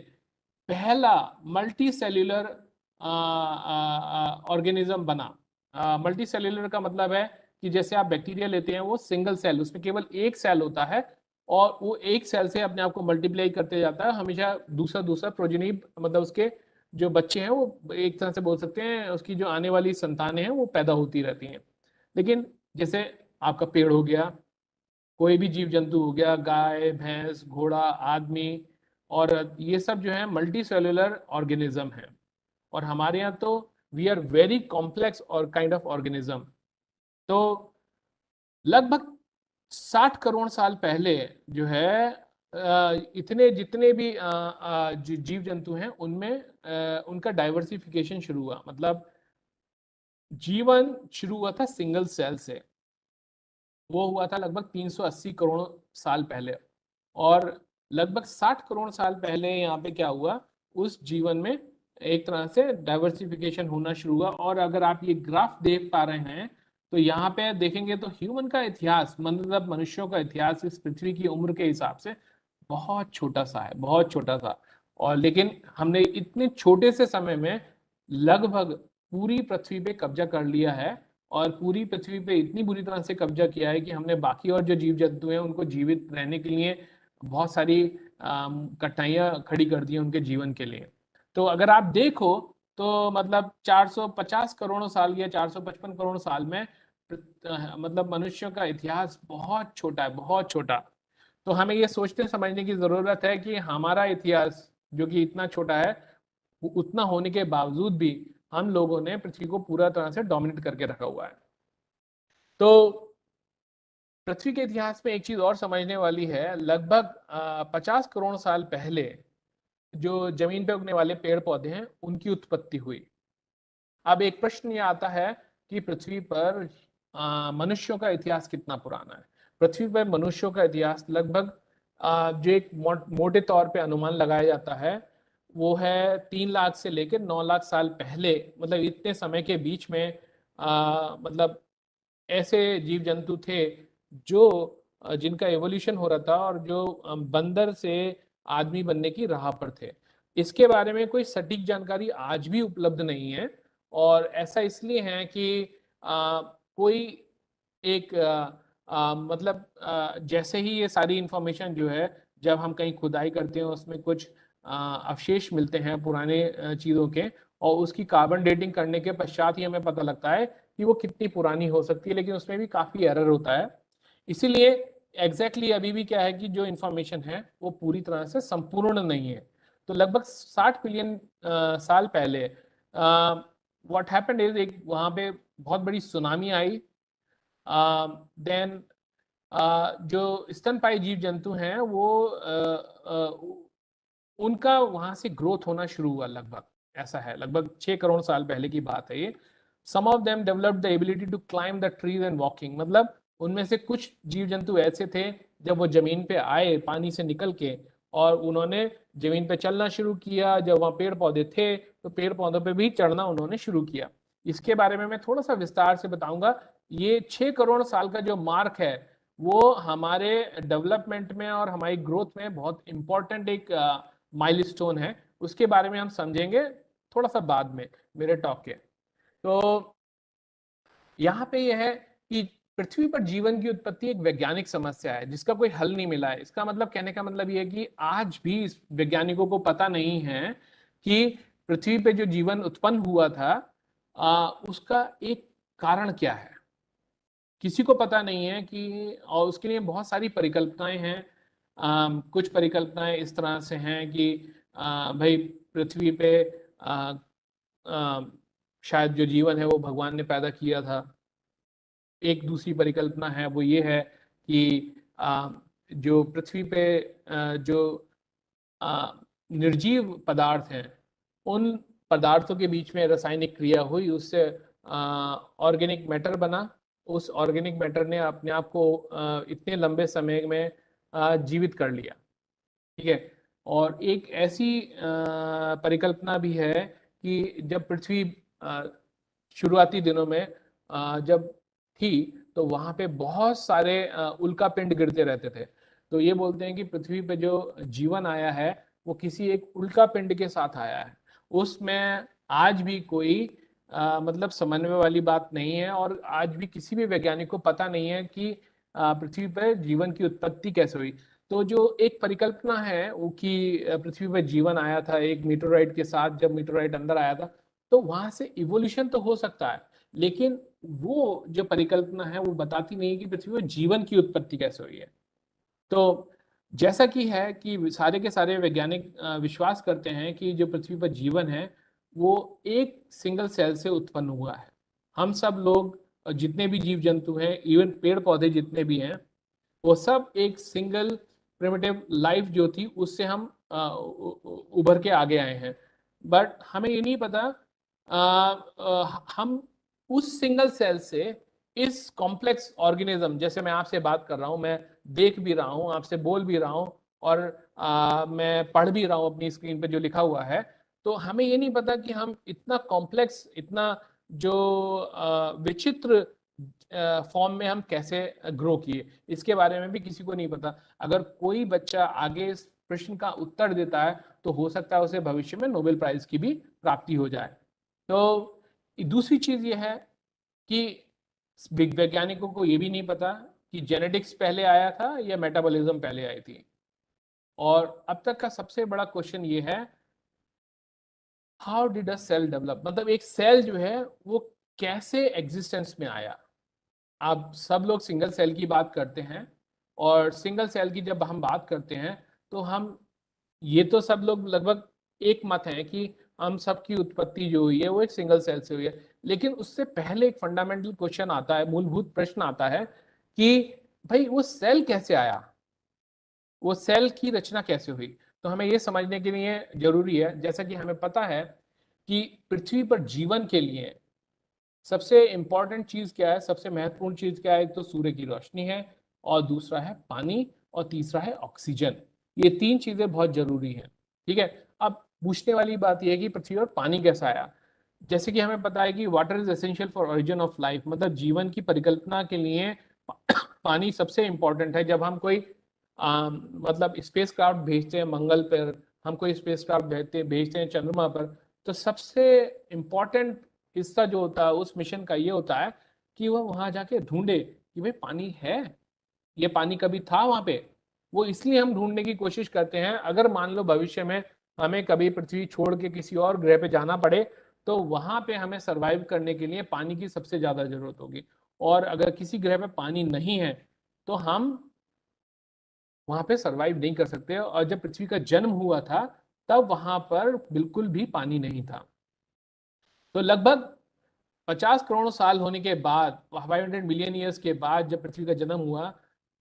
पहला मल्टी सेल्यूलर ऑर्गेनिज्म बना। मल्टी सेल्यूलर का मतलब है कि जैसे आप बैक्टीरिया लेते हैं वो सिंगल सेल, उसमें केवल एक सेल होता है, और वो एक सेल से अपने आप को मल्टीप्लाई करते जाता है, हमेशा दूसरा दूसरा प्रोजेनी, मतलब उसके जो बच्चे हैं वो एक तरह से बोल सकते हैं उसकी जो आने वाली संतानें हैं वो पैदा होती रहती हैं। लेकिन जैसे आपका पेड़ हो गया, कोई भी जीव जंतु हो गया, गाय भैंस घोड़ा आदमी, और ये सब जो है मल्टी सेल्यूलर ऑर्गेनिज्म है। और हमारे यहाँ तो वी आर वेरी कॉम्प्लेक्स और काइंड ऑफ ऑर्गेनिज्म। तो लगभग 60 करोड़ साल पहले जो है इतने जितने भी जीव जंतु हैं उनमें उनका डाइवर्सिफिकेशन शुरू हुआ। मतलब जीवन शुरू हुआ था सिंगल सेल से, वो हुआ था लगभग 380 करोड़ साल पहले। और लगभग 60 करोड़ साल पहले यहाँ पे क्या हुआ, उस जीवन में एक तरह से डाइवर्सिफिकेशन होना शुरू हुआ। और अगर आप ये ग्राफ देख पा रहे हैं तो यहाँ पे देखेंगे तो ह्यूमन का इतिहास, मतलब मनुष्यों का इतिहास इस पृथ्वी की उम्र के हिसाब से बहुत छोटा सा है, बहुत छोटा सा। और लेकिन हमने इतने छोटे से समय में लगभग पूरी पृथ्वी पे कब्जा कर लिया है, और पूरी पृथ्वी पे इतनी बुरी तरह से कब्जा किया है कि हमने बाकी और जो जीव जंतु हैं उनको जीवित रहने के लिए बहुत सारी कठिनाइयां खड़ी कर दी हैं उनके जीवन के लिए। तो अगर आप देखो तो मतलब 450 करोड़ साल या 455 करोड़ साल में मतलब मनुष्यों का इतिहास बहुत छोटा है, बहुत छोटा। तो हमें ये सोचते समझने की जरूरत है कि हमारा इतिहास जो कि इतना छोटा है, उतना होने के बावजूद भी हम लोगों ने पृथ्वी को पूरा तरह से डोमिनेट करके रखा हुआ है। तो पृथ्वी के इतिहास में एक चीज और समझने वाली है, लगभग 50 करोड़ साल पहले जो जमीन पे उगने वाले पेड़ पौधे हैं उनकी उत्पत्ति हुई। अब एक प्रश्न ये आता है कि पृथ्वी पर मनुष्यों का इतिहास कितना पुराना है। पृथ्वी पर मनुष्यों का इतिहास लगभग जो एक मोटे तौर पे अनुमान लगाया जाता है वो है 3 लाख से लेकर 9 लाख साल पहले। मतलब इतने समय के बीच में मतलब ऐसे जीव जंतु थे जो जिनका एवोल्यूशन हो रहा था, और जो बंदर से आदमी बनने की राह पर थे। इसके बारे में कोई सटीक जानकारी आज भी उपलब्ध नहीं है, और ऐसा इसलिए है कि कोई एक मतलब जैसे ही ये सारी इंफॉर्मेशन जो है, जब हम कहीं खुदाई करते हैं उसमें कुछ अवशेष मिलते हैं पुराने चीज़ों के, और उसकी कार्बन डेटिंग करने के पश्चात ही हमें पता लगता है कि वो कितनी पुरानी हो सकती है, लेकिन उसमें भी काफ़ी एरर होता है। इसीलिए एग्जैक्टली अभी भी क्या है कि जो इंफॉर्मेशन है वो पूरी तरह से संपूर्ण नहीं है। तो लगभग 60 बिलियन साल पहले व्हाट हैपेंड इज, एक वहाँ पे बहुत बड़ी सुनामी आई। देन जो स्तनपायी जीव जंतु हैं वो उनका वहां से ग्रोथ होना शुरू हुआ। लगभग ऐसा है, लगभग 6 करोड़ साल पहले की बात है ये। Some of them developed the ability to climb the trees and walking. मतलब उनमें से कुछ जीव जंतु ऐसे थे जब वो जमीन पे आए पानी से निकल के, और उन्होंने जमीन पे चलना शुरू किया। जब वहाँ पेड़ पौधे थे तो पेड़ पौधों पे भी चढ़ना उन्होंने शुरू किया। इसके बारे में मैं थोड़ा सा विस्तार से बताऊंगा। ये 6 करोड़ साल का जो मार्क है वो हमारे डेवलपमेंट में और हमारी ग्रोथ में बहुत इंपॉर्टेंट एक माइलस्टोन है। उसके बारे में हम समझेंगे थोड़ा सा बाद में मेरे टॉक के। तो यहाँ पे यह है कि पृथ्वी पर जीवन की उत्पत्ति एक वैज्ञानिक समस्या है जिसका कोई हल नहीं मिला है। इसका मतलब, कहने का मतलब यह है कि आज भी वैज्ञानिकों को पता नहीं है कि पृथ्वी पे जो जीवन उत्पन्न हुआ था उसका एक कारण क्या है। किसी को पता नहीं है कि, और उसके लिए बहुत सारी परिकल्पनाएं हैं। कुछ परिकल्पनाएं इस तरह से हैं कि भाई पृथ्वी पे शायद जो जीवन है वो भगवान ने पैदा किया था। एक दूसरी परिकल्पना है वो ये है कि जो पृथ्वी पे जो निर्जीव पदार्थ हैं उन पदार्थों के बीच में रासायनिक क्रिया हुई, उससे ऑर्गेनिक मैटर बना। उस ऑर्गेनिक मैटर ने अपने आप को इतने लंबे समय में जीवित कर लिया। ठीक है। और एक ऐसी परिकल्पना भी है कि जब पृथ्वी शुरुआती दिनों में जब थी तो वहां पे बहुत सारे उल्का पिंड गिरते रहते थे। तो ये बोलते हैं कि पृथ्वी पे जो जीवन आया है वो किसी एक उल्का पिंड के साथ आया है। उसमें आज भी कोई मतलब समन्वय वाली बात नहीं है, और आज भी किसी भी वैज्ञानिक को पता नहीं है कि पृथ्वी पर जीवन की उत्पत्ति कैसे हुई। तो जो एक परिकल्पना है वो कि पृथ्वी पर जीवन आया था एक मीटरोइड के साथ, जब मीटरोइड अंदर आया था तो वहां से इवोल्यूशन तो हो सकता है, लेकिन वो जो परिकल्पना है वो बताती नहीं है कि पृथ्वी पर जीवन की उत्पत्ति कैसे हुई है। तो जैसा कि है कि सारे के सारे वैज्ञानिक विश्वास करते हैं कि जो पृथ्वी पर जीवन है वो एक सिंगल सेल से उत्पन्न हुआ है। हम सब लोग जितने भी जीव जंतु हैं, इवन पेड़ पौधे जितने भी हैं, वो सब एक सिंगल प्रिमिटिव लाइफ जो थी उससे हम उभर के आगे आए हैं। बट हमें ये नहीं पता हम उस सिंगल सेल से इस कॉम्प्लेक्स ऑर्गेनिज्म, जैसे मैं आपसे बात कर रहा हूँ, मैं देख भी रहा हूँ, आपसे बोल भी रहा हूँ, और मैं पढ़ भी रहा हूँ अपनी स्क्रीन पे जो लिखा हुआ है, तो हमें ये नहीं पता कि हम इतना कॉम्प्लेक्स, इतना जो विचित्र फॉर्म में हम कैसे ग्रो किए, इसके बारे में भी किसी को नहीं पता। अगर कोई बच्चा आगे इस प्रश्न का उत्तर देता है तो हो सकता है उसे भविष्य में नोबेल प्राइज की भी प्राप्ति हो जाए। तो दूसरी चीज ये है कि वैज्ञानिकों को ये भी नहीं पता कि जेनेटिक्स पहले आया था या मेटाबॉलिज्म पहले आई थी। और अब तक का सबसे बड़ा क्वेश्चन ये है, how did a cell develop, मतलब एक सेल जो है वो कैसे एग्जिस्टेंस में आया। आप सब लोग सिंगल सेल की बात करते हैं, और सिंगल सेल की जब हम बात करते हैं तो हम ये तो सब लोग लगभग एक मत है कि हम सबकी उत्पत्ति जो हुई है वो एक सिंगल सेल से हुई है। लेकिन उससे पहले एक फंडामेंटल क्वेश्चन आता है, मूलभूत प्रश्न आता है कि भाई वो सेल कैसे आया, वो सेल की रचना कैसे हुई। तो हमें ये समझने के लिए जरूरी है, जैसा कि हमें पता है कि पृथ्वी पर जीवन के लिए सबसे इंपॉर्टेंट चीज क्या है, सबसे महत्वपूर्ण चीज क्या है, एक तो सूर्य की रोशनी है, और दूसरा है पानी, और तीसरा है ऑक्सीजन। ये तीन चीजें बहुत जरूरी हैं। ठीक है। अब पूछने वाली बात यह है कि पृथ्वी पर पानी कैसा आया। जैसे कि हमें पता है कि water is essential for origin of life, मतलब जीवन की परिकल्पना के लिए पानी सबसे इंपॉर्टेंट है। जब हम कोई मतलब स्पेस क्राफ्ट भेजते हैं मंगल पर, हम कोई स्पेस क्राफ्ट भेजते हैं चंद्रमा पर, तो सबसे इंपॉर्टेंट हिस्सा जो होता है उस मिशन का ये होता है कि वह वहां जाके ढूंढे कि भाई पानी है, ये पानी कभी था वहां पे। वो इसलिए हम ढूंढने की कोशिश करते हैं, अगर मान लो भविष्य में हमें कभी पृथ्वी छोड़ के किसी और ग्रह पे जाना पड़े तो वहां पे हमें सरवाइव करने के लिए पानी की सबसे ज्यादा जरूरत होगी। और अगर किसी ग्रह पे पानी नहीं है तो हम वहां पे सरवाइव नहीं कर सकते। और जब पृथ्वी का जन्म हुआ था तब वहां पर बिल्कुल भी पानी नहीं था। तो लगभग 50 करोड़ साल होने के बाद, 500 मिलियन ईयर्स के बाद जब पृथ्वी का जन्म हुआ,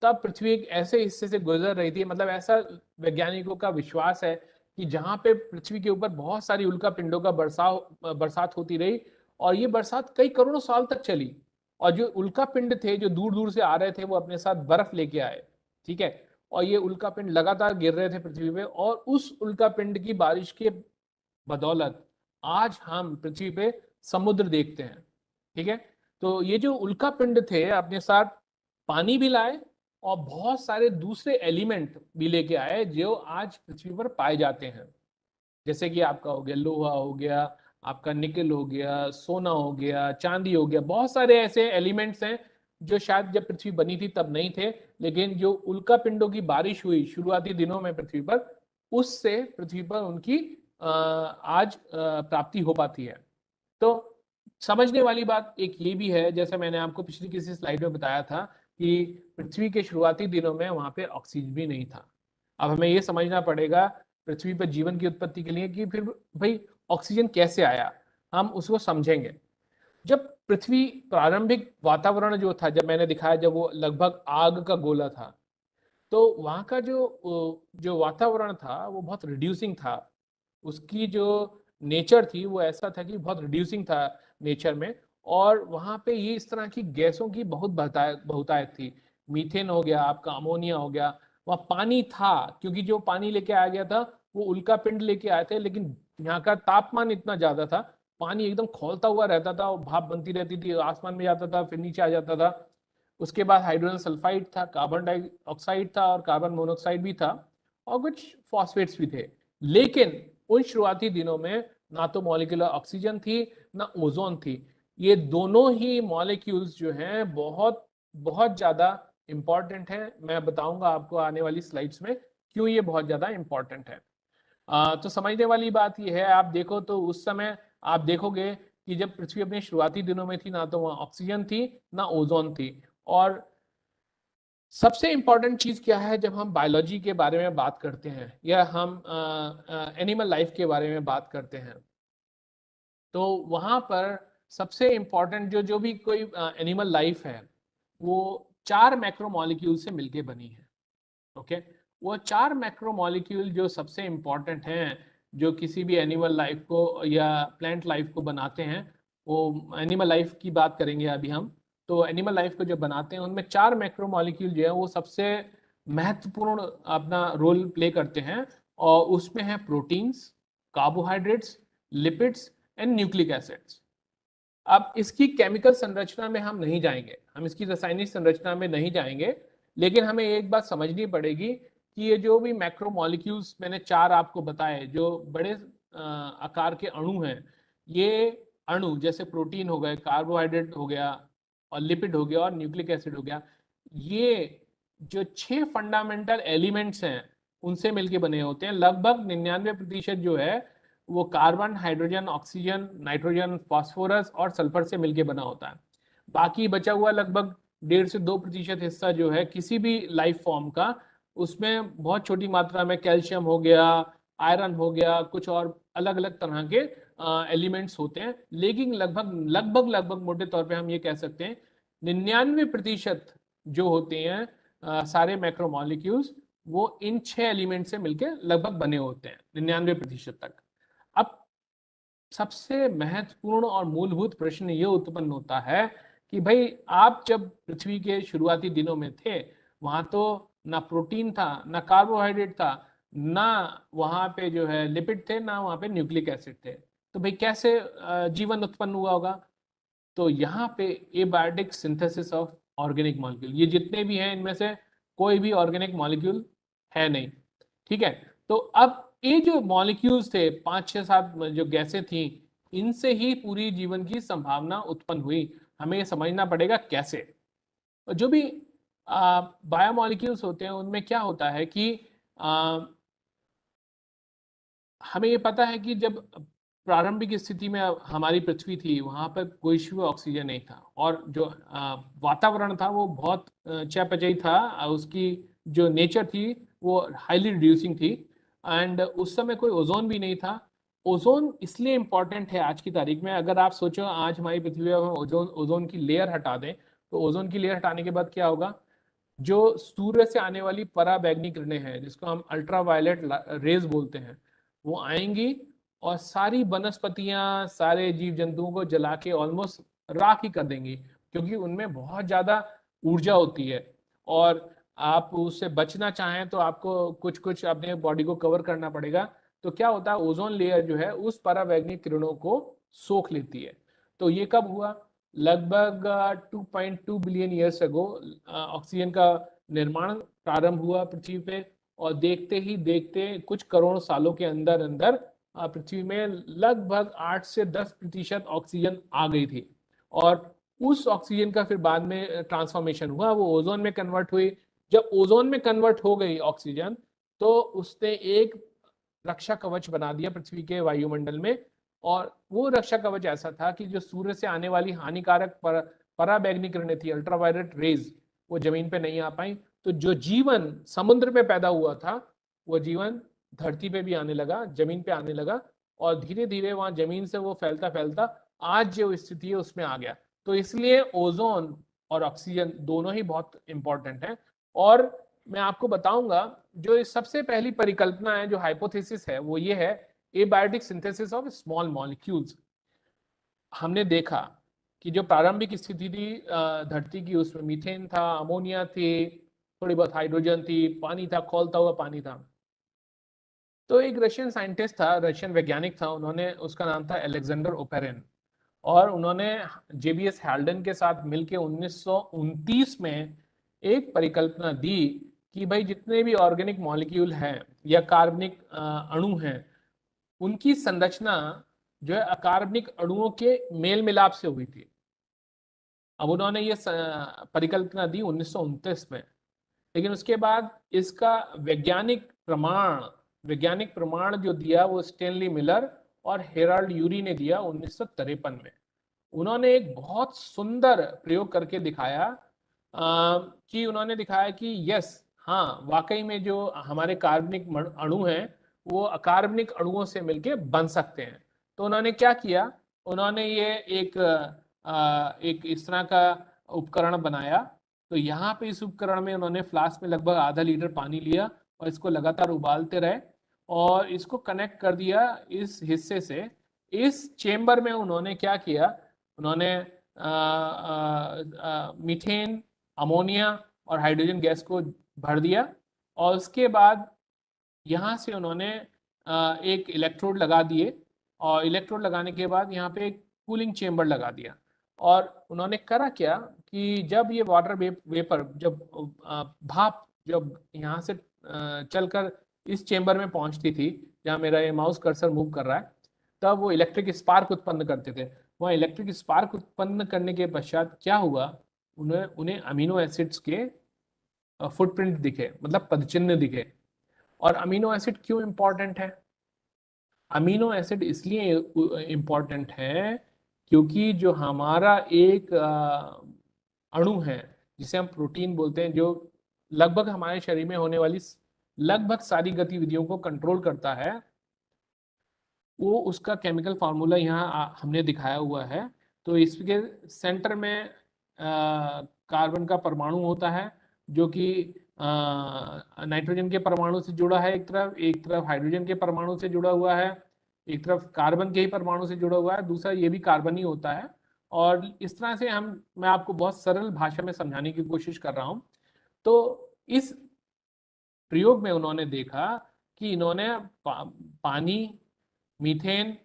तब पृथ्वी एक ऐसे हिस्से से गुजर रही थी, मतलब ऐसा वैज्ञानिकों का विश्वास है कि जहां पे पृथ्वी के ऊपर बहुत सारी उल्का पिंडों का बरसात होती रही, और ये बरसात कई करोड़ों साल तक चली। और जो उल्का पिंड थे जो दूर दूर से आ रहे थे वो अपने साथ बर्फ लेके आए। ठीक है। और ये उल्का पिंड लगातार गिर रहे थे पृथ्वी पे, और उस उल्का पिंड की बारिश के बदौलत आज हम पृथ्वी पे समुद्र देखते हैं। ठीक है। तो ये जो उल्का पिंड थे अपने साथ पानी भी लाए और बहुत सारे दूसरे एलिमेंट भी लेके आए जो आज पृथ्वी पर पाए जाते हैं। जैसे कि आपका हो गया लोहा, हो गया आपका निकल, हो गया सोना, हो गया चांदी, हो गया, बहुत सारे ऐसे एलिमेंट्स हैं जो शायद जब पृथ्वी बनी थी तब नहीं थे, लेकिन जो उल्का पिंडों की बारिश हुई शुरुआती दिनों में पृथ्वी पर, उससे पृथ्वी पर उनकी आज प्राप्ति हो पाती है। तो समझने वाली बात एक ये भी है, जैसे मैंने आपको पिछली किसी स्लाइड में बताया था कि पृथ्वी के शुरुआती दिनों में वहां पे ऑक्सीजन भी नहीं था। अब हमें ये समझना पड़ेगा पृथ्वी पर जीवन की उत्पत्ति के लिए कि फिर भाई ऑक्सीजन कैसे आया, हम उसको समझेंगे। जब पृथ्वी प्रारंभिक वातावरण जो था, जब मैंने दिखाया जब वो लगभग आग का गोला था, तो वहाँ का जो जो वातावरण था वो बहुत रिड्यूसिंग था। उसकी जो नेचर थी वो ऐसा था कि बहुत रिड्यूसिंग था नेचर में। और वहाँ पे ये इस तरह की गैसों की बहुत बहुतायत थी। मीथेन हो गया, आपका अमोनिया हो गया, वहाँ पानी था, क्योंकि जो पानी लेके आया गया था वो उल्का पिंड लेके आए थे, लेकिन यहाँ का तापमान इतना ज्यादा था, पानी एकदम खौलता हुआ रहता था और भाप बनती रहती थी, आसमान में जाता था फिर नीचे आ जाता था। उसके बाद हाइड्रोजन सल्फाइड था, कार्बन डाइऑक्साइड था और कार्बन मोनोऑक्साइड भी था और कुछ फॉस्फेट्स भी थे। लेकिन उन शुरुआती दिनों में ना तो मॉलिक्यूलर ऑक्सीजन थी ना ओजोन थी। ये दोनों ही मॉलिक्यूल्स जो हैं बहुत बहुत ज्यादा इंपॉर्टेंट है। मैं बताऊंगा आपको आने वाली स्लाइड्स में क्यों ये बहुत ज्यादा इंपॉर्टेंट है। तो समझने वाली बात ये है, आप देखो तो उस समय आप देखोगे कि जब पृथ्वी अपने शुरुआती दिनों में थी ना तो वहाँ ऑक्सीजन थी ना ओजोन थी। और सबसे इंपॉर्टेंट चीज क्या है जब हम बायोलॉजी के बारे में बात करते हैं या हम एनिमल लाइफ के बारे में बात करते हैं, तो वहां पर सबसे इंपॉर्टेंट जो जो भी कोई एनिमल लाइफ है वो 4 मैक्रोमोलिक्यूल से मिलके बनी है। ओके, वो 4 मैक्रोमोलिक्यूल जो सबसे इंपॉर्टेंट हैं, जो किसी भी एनिमल लाइफ को या प्लांट लाइफ को बनाते हैं, वो एनिमल लाइफ की बात करेंगे अभी हम। तो एनिमल लाइफ को जो बनाते हैं उनमें 4 मैक्रोमोलिक्यूल जो है वो सबसे महत्वपूर्ण अपना रोल प्ले करते हैं। और उसमें है proteins, carbohydrates, lipids and nucleic acids. अब इसकी केमिकल संरचना में हम नहीं जाएंगे, हम इसकी रासायनिक संरचना में नहीं जाएंगे, लेकिन हमें एक बात समझनी पड़ेगी कि ये जो भी मैक्रोमोलिक्यूल्स मैंने 4 आपको बताए, जो बड़े आकार के अणु हैं, ये अणु जैसे प्रोटीन हो गए, कार्बोहाइड्रेट हो गया और लिपिड हो गया और न्यूक्लिक एसिड हो गया, ये जो 6 फंडामेंटल एलिमेंट्स हैं उनसे मिलके बने होते हैं। लगभग 99% जो है वो carbon, hydrogen, oxygen, nitrogen, phosphorus और सल्फर से मिलके बना होता है। बाकी बचा हुआ लगभग 1.5 से 2% हिस्सा जो है किसी भी लाइफ फॉर्म का, उसमें बहुत छोटी मात्रा में कैल्शियम हो गया, आयरन हो गया, कुछ और अलग अलग तरह के एलिमेंट्स होते हैं। लेकिन लगभग लगभग लगभग मोटे तौर पे हम ये कह सकते हैं 99% जो होते हैं सारे मैक्रोमोलिक्यूल्स, वो इन 6 एलिमेंट से मिलकर लगभग बने होते हैं 99% तक। अब सबसे महत्वपूर्ण और मूलभूत प्रश्न ये उत्पन्न होता है कि भाई आप जब पृथ्वी के शुरुआती दिनों में थे, वहां तो ना प्रोटीन था, ना कार्बोहाइड्रेट था, ना वहां पे जो है लिपिड थे, ना वहां पे न्यूक्लिक एसिड थे, तो भाई कैसे जीवन उत्पन्न हुआ होगा? तो यहाँ पे abiotic synthesis of organic molecule, ये जितने भी हैं इनमें से कोई भी ऑर्गेनिक मॉलिक्यूल है नहीं। ठीक है, तो अब ये जो मॉलिक्यूल्स थे 5 6 7 जो गैसें थी, इनसे ही पूरी जीवन की संभावना उत्पन्न हुई। हमें ये समझना पड़ेगा कैसे। जो भी बायोमॉलिक्यूल्स होते हैं उनमें क्या होता है कि हमें ये पता है कि जब प्रारंभिक स्थिति में हमारी पृथ्वी थी, वहां पर कोई शुद्ध ऑक्सीजन नहीं था और जो वातावरण था वो बहुत चयापचयी था, उसकी जो नेचर थी वो हाईली रिड्यूसिंग थी। एंड उस समय कोई ओजोन भी नहीं था। ओजोन इसलिए इम्पॉर्टेंट है आज की तारीख में, अगर आप सोचो आज हमारी पृथ्वी पर हम ओजोन ओजोन की लेयर हटा दें, तो ओजोन की लेयर हटाने के बाद क्या होगा? जो सूर्य से आने वाली पराबैंगनी किरणें हैं, जिसको हम अल्ट्रावायलेट रेज बोलते हैं, वो आएंगी और सारी वनस्पतियां, सारे जीव जंतुओं को जला के ऑलमोस्ट राख ही कर देंगी, क्योंकि उनमें बहुत ज्यादा ऊर्जा होती है। और आप उससे बचना चाहें तो आपको कुछ कुछ अपने बॉडी को कवर करना पड़ेगा। तो क्या होता है, ओजोन लेयर जो है उस पराबैंगनी किरणों को सोख लेती है। तो ये कब हुआ? लगभग 2.2 बिलियन ईयर्स अगो ऑक्सीजन का निर्माण प्रारंभ हुआ पृथ्वी पे। और देखते ही देखते कुछ करोड़ सालों के अंदर अंदर पृथ्वी में लगभग 8 से 10% ऑक्सीजन आ गई थी। और उस ऑक्सीजन का फिर बाद में ट्रांसफॉर्मेशन हुआ, वो ओजोन में कन्वर्ट हुई। जब ओजोन में कन्वर्ट हो गई ऑक्सीजन, तो उसने एक रक्षा कवच बना दिया पृथ्वी के वायुमंडल में। और वो रक्षा कवच ऐसा था कि जो सूर्य से आने वाली हानिकारक पराबैंगनी किरणें थी, अल्ट्रावायलेट रेज, वो जमीन पे नहीं आ पाई। तो जो जीवन समुद्र में पैदा हुआ था, वो जीवन धरती पे भी आने लगा, जमीन पे आने लगा। और धीरे धीरे वहां जमीन से वो फैलता फैलता आज जो स्थिति है उसमें आ गया। तो इसलिए ओजोन और ऑक्सीजन दोनों ही बहुत इंपॉर्टेंट है। और मैं आपको बताऊंगा, जो सबसे पहली परिकल्पना है, जो हाइपोथेसिस है, वो ये है abiotic synthesis of small molecules. हमने देखा कि जो प्रारंभिक स्थिति थी धरती की, उसमें मीथेन था, अमोनिया थी, थोड़ी बहुत हाइड्रोजन थी, पानी था, खौलता हुआ पानी था। तो एक रशियन साइंटिस्ट था, रशियन वैज्ञानिक था, उन्होंने, उसका नाम था अलेक्जेंडर ओपेरिन, और उन्होंने जेबीएस हैल्डन के साथ मिलकर 1929 में एक परिकल्पना दी कि भाई जितने भी ऑर्गेनिक मॉलिक्यूल हैं या कार्बनिक अणु हैं, उनकी संरचना जो है अकार्बनिक अणुओं के मेल मिलाप से हुई थी। अब उन्होंने ये परिकल्पना दी 1929 में, लेकिन उसके बाद इसका वैज्ञानिक प्रमाण जो दिया वो स्टेनली मिलर और हेराल्ड यूरी ने दिया 1953 में। उन्होंने एक बहुत सुंदर प्रयोग करके दिखाया कि उन्होंने दिखाया कि यस, हाँ, वाकई में जो हमारे कार्बनिक अणु हैं वो अकार्बनिक अणुओं से मिलके बन सकते हैं। तो उन्होंने क्या किया, उन्होंने ये एक इस तरह का उपकरण बनाया। तो यहाँ पे इस उपकरण में उन्होंने फ्लास्क में लगभग आधा लीटर पानी लिया और इसको लगातार उबालते रहे और इसको कनेक्ट कर दिया इस हिस्से से। इस चेम्बर में उन्होंने क्या किया, उन्होंने मीथेन, अमोनिया और हाइड्रोजन गैस को भर दिया और उसके बाद यहाँ से उन्होंने एक इलेक्ट्रोड लगा दिए और इलेक्ट्रोड लगाने के बाद यहाँ पे एक कूलिंग चेम्बर लगा दिया। और उन्होंने करा क्या कि जब ये वाटर वेपर, जब भाप जब यहाँ से चलकर इस चेम्बर में पहुँचती थी जहाँ मेरा ये माउस कर्सर मूव कर रहा है, तब वो इलेक्ट्रिक स्पार्क उत्पन्न करते थे। वहाँ इलेक्ट्रिक स्पार्क उत्पन्न करने के पश्चात क्या हुआ, उन्हें अमीनो एसिड्स के फुटप्रिंट दिखे, मतलब पदचिन्ह दिखे। और अमीनो एसिड क्यों इंपॉर्टेंट है? अमीनो एसिड इसलिए इंपॉर्टेंट है क्योंकि जो हमारा एक अणु है जिसे हम प्रोटीन बोलते हैं, जो लगभग हमारे शरीर में होने वाली लगभग सारी गतिविधियों को कंट्रोल करता है, वो उसका केमिकल फार्मूला यहाँ हमने दिखाया हुआ है। तो इसके सेंटर में कार्बन का परमाणु होता है जो कि नाइट्रोजन के परमाणु से जुड़ा है, एक तरफ हाइड्रोजन के परमाणु से जुड़ा हुआ है, एक तरफ कार्बन के ही परमाणु से जुड़ा हुआ है, दूसरा ये भी कार्बन ही होता है। और इस तरह से मैं आपको बहुत सरल भाषा में समझाने की कोशिश कर रहा हूँ। तो इस प्रयोग में उन्होंने देखा कि इन्होंने पानी, मीथेन,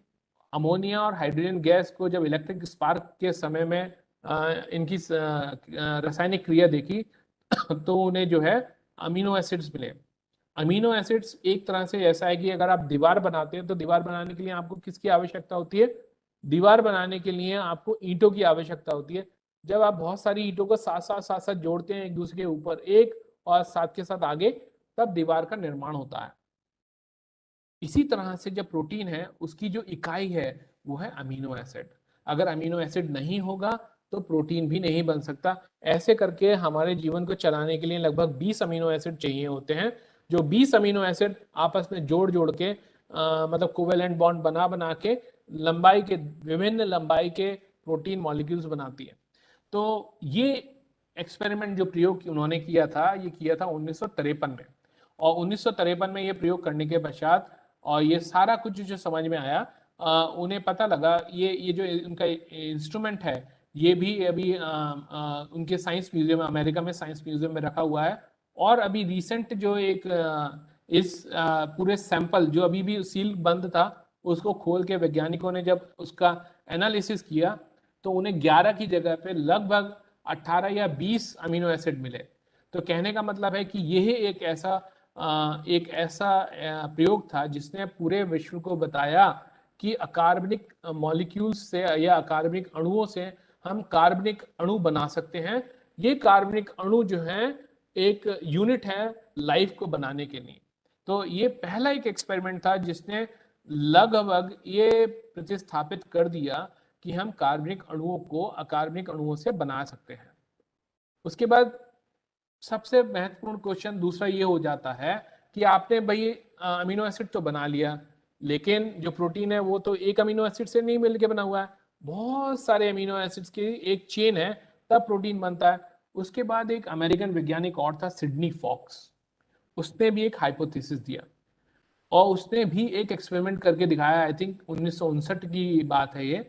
अमोनिया और हाइड्रोजन गैस को जब इलेक्ट्रिक स्पार्क के समय में इनकी रासायनिक क्रिया देखी तो उन्हें जो है अमीनो एसिड्स मिले। अमीनो एसिड्स एक तरह से ऐसा है कि अगर आप दीवार बनाते हैं तो दीवार बनाने के लिए आपको किसकी आवश्यकता होती है? दीवार बनाने के लिए आपको ईंटों की आवश्यकता होती है। जब आप बहुत सारी ईंटों को साथ साथ जोड़ते हैं एक दूसरे के ऊपर एक और साथ के साथ आगे, तब दीवार का निर्माण होता है। इसी तरह से जब प्रोटीन है उसकी जो इकाई है वो है अमीनो एसिड। अगर अमीनो एसिड नहीं होगा तो प्रोटीन भी नहीं बन सकता। ऐसे करके हमारे जीवन को चलाने के लिए लगभग 20 अमीनो एसिड चाहिए होते हैं, जो 20 अमीनो एसिड आपस में जोड़ के मतलब कोवेलेंट बॉन्ड बना के विभिन्न लंबाई के प्रोटीन मॉलिक्यूल्स बनाती है। तो ये एक्सपेरिमेंट जो प्रयोग उन्होंने किया था, ये किया था 1953 में। और 1953 में ये प्रयोग करने के पश्चात और ये सारा कुछ जो समझ में आया, उन्हें पता लगा ये जो उनका इंस्ट्रूमेंट है ये भी अभी उनके साइंस म्यूजियम, अमेरिका में साइंस म्यूजियम में रखा हुआ है। और अभी रिसेंट जो एक इस पूरे सैंपल जो अभी भी सील बंद था उसको खोल के वैज्ञानिकों ने जब उसका एनालिसिस किया तो उन्हें 11 की जगह पे लगभग 18 या 20 अमीनो एसिड मिले। तो कहने का मतलब है कि यह एक ऐसा प्रयोग था जिसने पूरे विश्व को बताया कि अकार्बनिक मॉलिक्यूल्स से या अकार्बनिक अणुओं से हम कार्बनिक अणु बना सकते हैं। ये कार्बनिक अणु जो है एक यूनिट है लाइफ को बनाने के लिए। तो ये पहला एक एक्सपेरिमेंट था जिसने लगभग ये प्रतिस्थापित कर दिया कि हम कार्बनिक अणुओं को अकार्बनिक अणुओं से बना सकते हैं। उसके बाद सबसे महत्वपूर्ण क्वेश्चन दूसरा ये हो जाता है कि आपने भाई अमीनो एसिड तो बना लिया, लेकिन जो प्रोटीन है वो तो एक अमीनो एसिड से नहीं मिलके बना हुआ है, बहुत सारे अमीनो एसिड्स की एक चेन है तब प्रोटीन बनता है। उसके बाद एक अमेरिकन वैज्ञानिक और था, सिडनी फॉक्स, उसने भी एक हाइपोथेसिस दिया और उसने भी एक एक्सपेरिमेंट करके दिखाया। आई थिंक 1959 की बात है ये।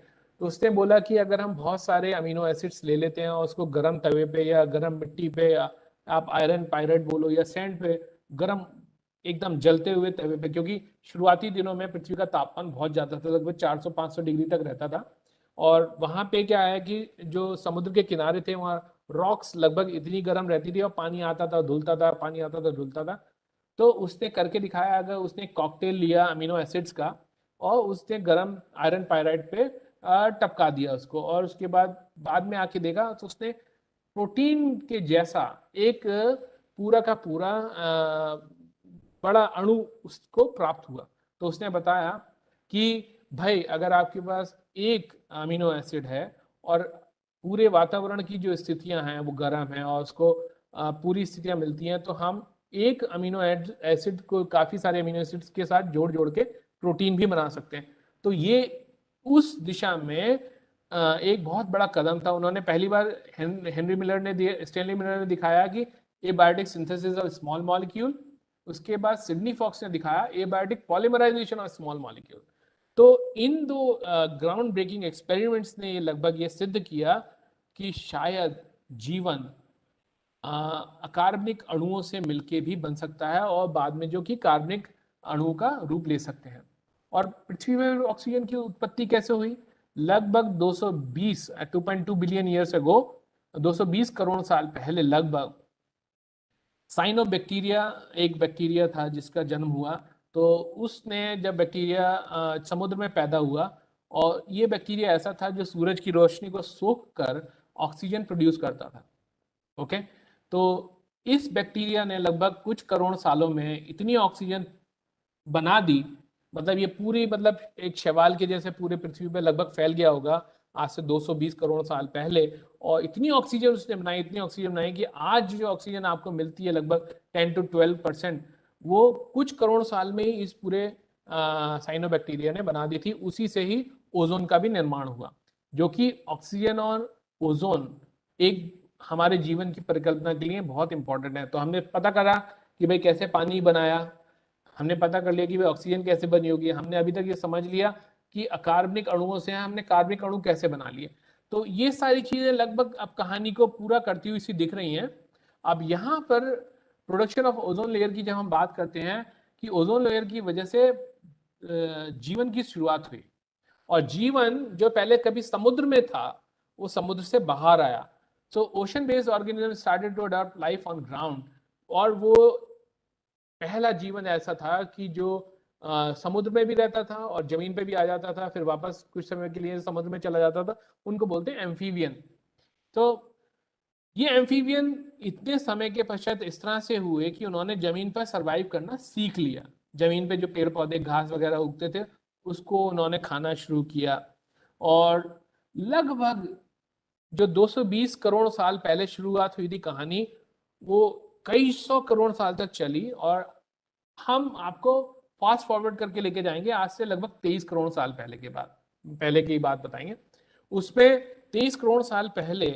तो उसने बोला कि अगर हम बहुत सारे अमीनो एसिड्स ले लेते हैं और उसको गर्म तवे पे या गर्म मिट्टी पे या आप आयरन पायराइट बोलो या सैंड पे गर्म एकदम जलते हुए तवे पे, क्योंकि शुरुआती दिनों में पृथ्वी का तापमान बहुत ज़्यादा था, लगभग 400-500 डिग्री तक रहता था। और वहाँ पे क्या है कि जो समुद्र के किनारे थे वहाँ रॉक्स लगभग इतनी गर्म रहती थी और पानी आता था धुलता था, पानी आता था धुलता था। तो उसने करके दिखाया, अगर उसने कॉकटेल लिया अमीनो एसिड्स का और उसने गर्म आयरन पायराइड पे टपका दिया उसको, और उसके बाद में आके देखा तो उसने प्रोटीन के जैसा एक पूरा का पूरा बड़ा अणु उसको प्राप्त हुआ। तो उसने बताया कि भाई अगर आपके पास एक अमीनो एसिड है और पूरे वातावरण की जो स्थितियां हैं वो गर्म है और उसको पूरी स्थितियां मिलती हैं, तो हम एक अमीनो एसिड को काफ़ी सारे अमीनो एसिड्स के साथ जोड़ जोड़ के प्रोटीन भी बना सकते हैं। तो ये उस दिशा में एक बहुत बड़ा कदम था। उन्होंने पहली बार हेनरी मिलर ने स्टैनली मिलर ने दिखाया कि abiotic synthesis of small molecule. उसके बाद सिडनी फॉक्स ने दिखाया abiotic polymerisation of small molecule. तो इन दो ग्राउंड ब्रेकिंग एक्सपेरिमेंट्स ने लगभग ये सिद्ध किया कि शायद जीवन अकार्बनिक अणुओं से मिलके भी बन सकता है और बाद में जो कि कार्बनिक अणुओं का रूप ले सकते हैं। और पृथ्वी में ऑक्सीजन की उत्पत्ति कैसे हुई? लगभग 2.2 बिलियन ईयर्स अगो, 220 करोड़ साल पहले लगभग साइनोबैक्टीरिया, एक बैक्टीरिया था जिसका जन्म हुआ। तो उसने जब बैक्टीरिया समुद्र में पैदा हुआ, और ये बैक्टीरिया ऐसा था जो सूरज की रोशनी को सोख कर ऑक्सीजन प्रोड्यूस करता था। ओके, तो इस बैक्टीरिया ने लगभग कुछ करोड़ सालों में इतनी ऑक्सीजन बना दी, मतलब ये पूरी, मतलब एक शैवाल के जैसे पूरे पृथ्वी पे लगभग फैल गया होगा आज से 220 करोड़ साल पहले। और इतनी ऑक्सीजन उसने बनाई, इतनी ऑक्सीजन बनाई कि आज जो ऑक्सीजन आपको मिलती है लगभग 10 to 12%, वो कुछ करोड़ साल में ही इस पूरे साइनोबैक्टीरिया ने बना दी थी। उसी से ही ओजोन का भी निर्माण हुआ, जो कि ऑक्सीजन और ओजोन एक हमारे जीवन की परिकल्पना के लिए बहुत इंपॉर्टेंट है। तो हमने पता करा कि भाई कैसे पानी बनाया, हमने पता कर लिया कि भाई ऑक्सीजन कैसे बनी होगी, हमने अभी तक ये समझ लिया कि अकार्बनिक अणुओं से हमने कार्बनिक अणु कैसे बना लिए। तो ये सारी चीजें लगभग अब कहानी को पूरा करती हुई सी दिख रही हैं। अब यहाँ पर प्रोडक्शन ऑफ ओजोन लेयर की जब हम बात करते हैं कि ओजोन लेयर की वजह से जीवन की शुरुआत हुई, और जीवन जो पहले कभी समुद्र में था वो समुद्र से बाहर आया। So ocean based organism started to adopt life on ground. और वो पहला जीवन ऐसा था कि जो समुद्र में भी रहता था और जमीन पे भी आ जाता था, फिर वापस कुछ समय के लिए समुद्र में चला जाता था, उनको बोलते हैं एम्फीबियन। तो ये एम्फीबियन इतने समय के पश्चात इस तरह से हुए कि उन्होंने जमीन पर सरवाइव करना सीख लिया। जमीन पे जो पेड़ पौधे घास वगैरह उगते थे उसको उन्होंने खाना शुरू किया। और लगभग जो 220 करोड़ साल पहले शुरुआत हुई थी कहानी, वो कई सौ करोड़ साल तक चली। और हम आपको फास्ट फॉरवर्ड करके लेके जाएंगे आज से लगभग 23 करोड़ साल पहले की बात बताएंगे। उसमें 23 करोड़ साल पहले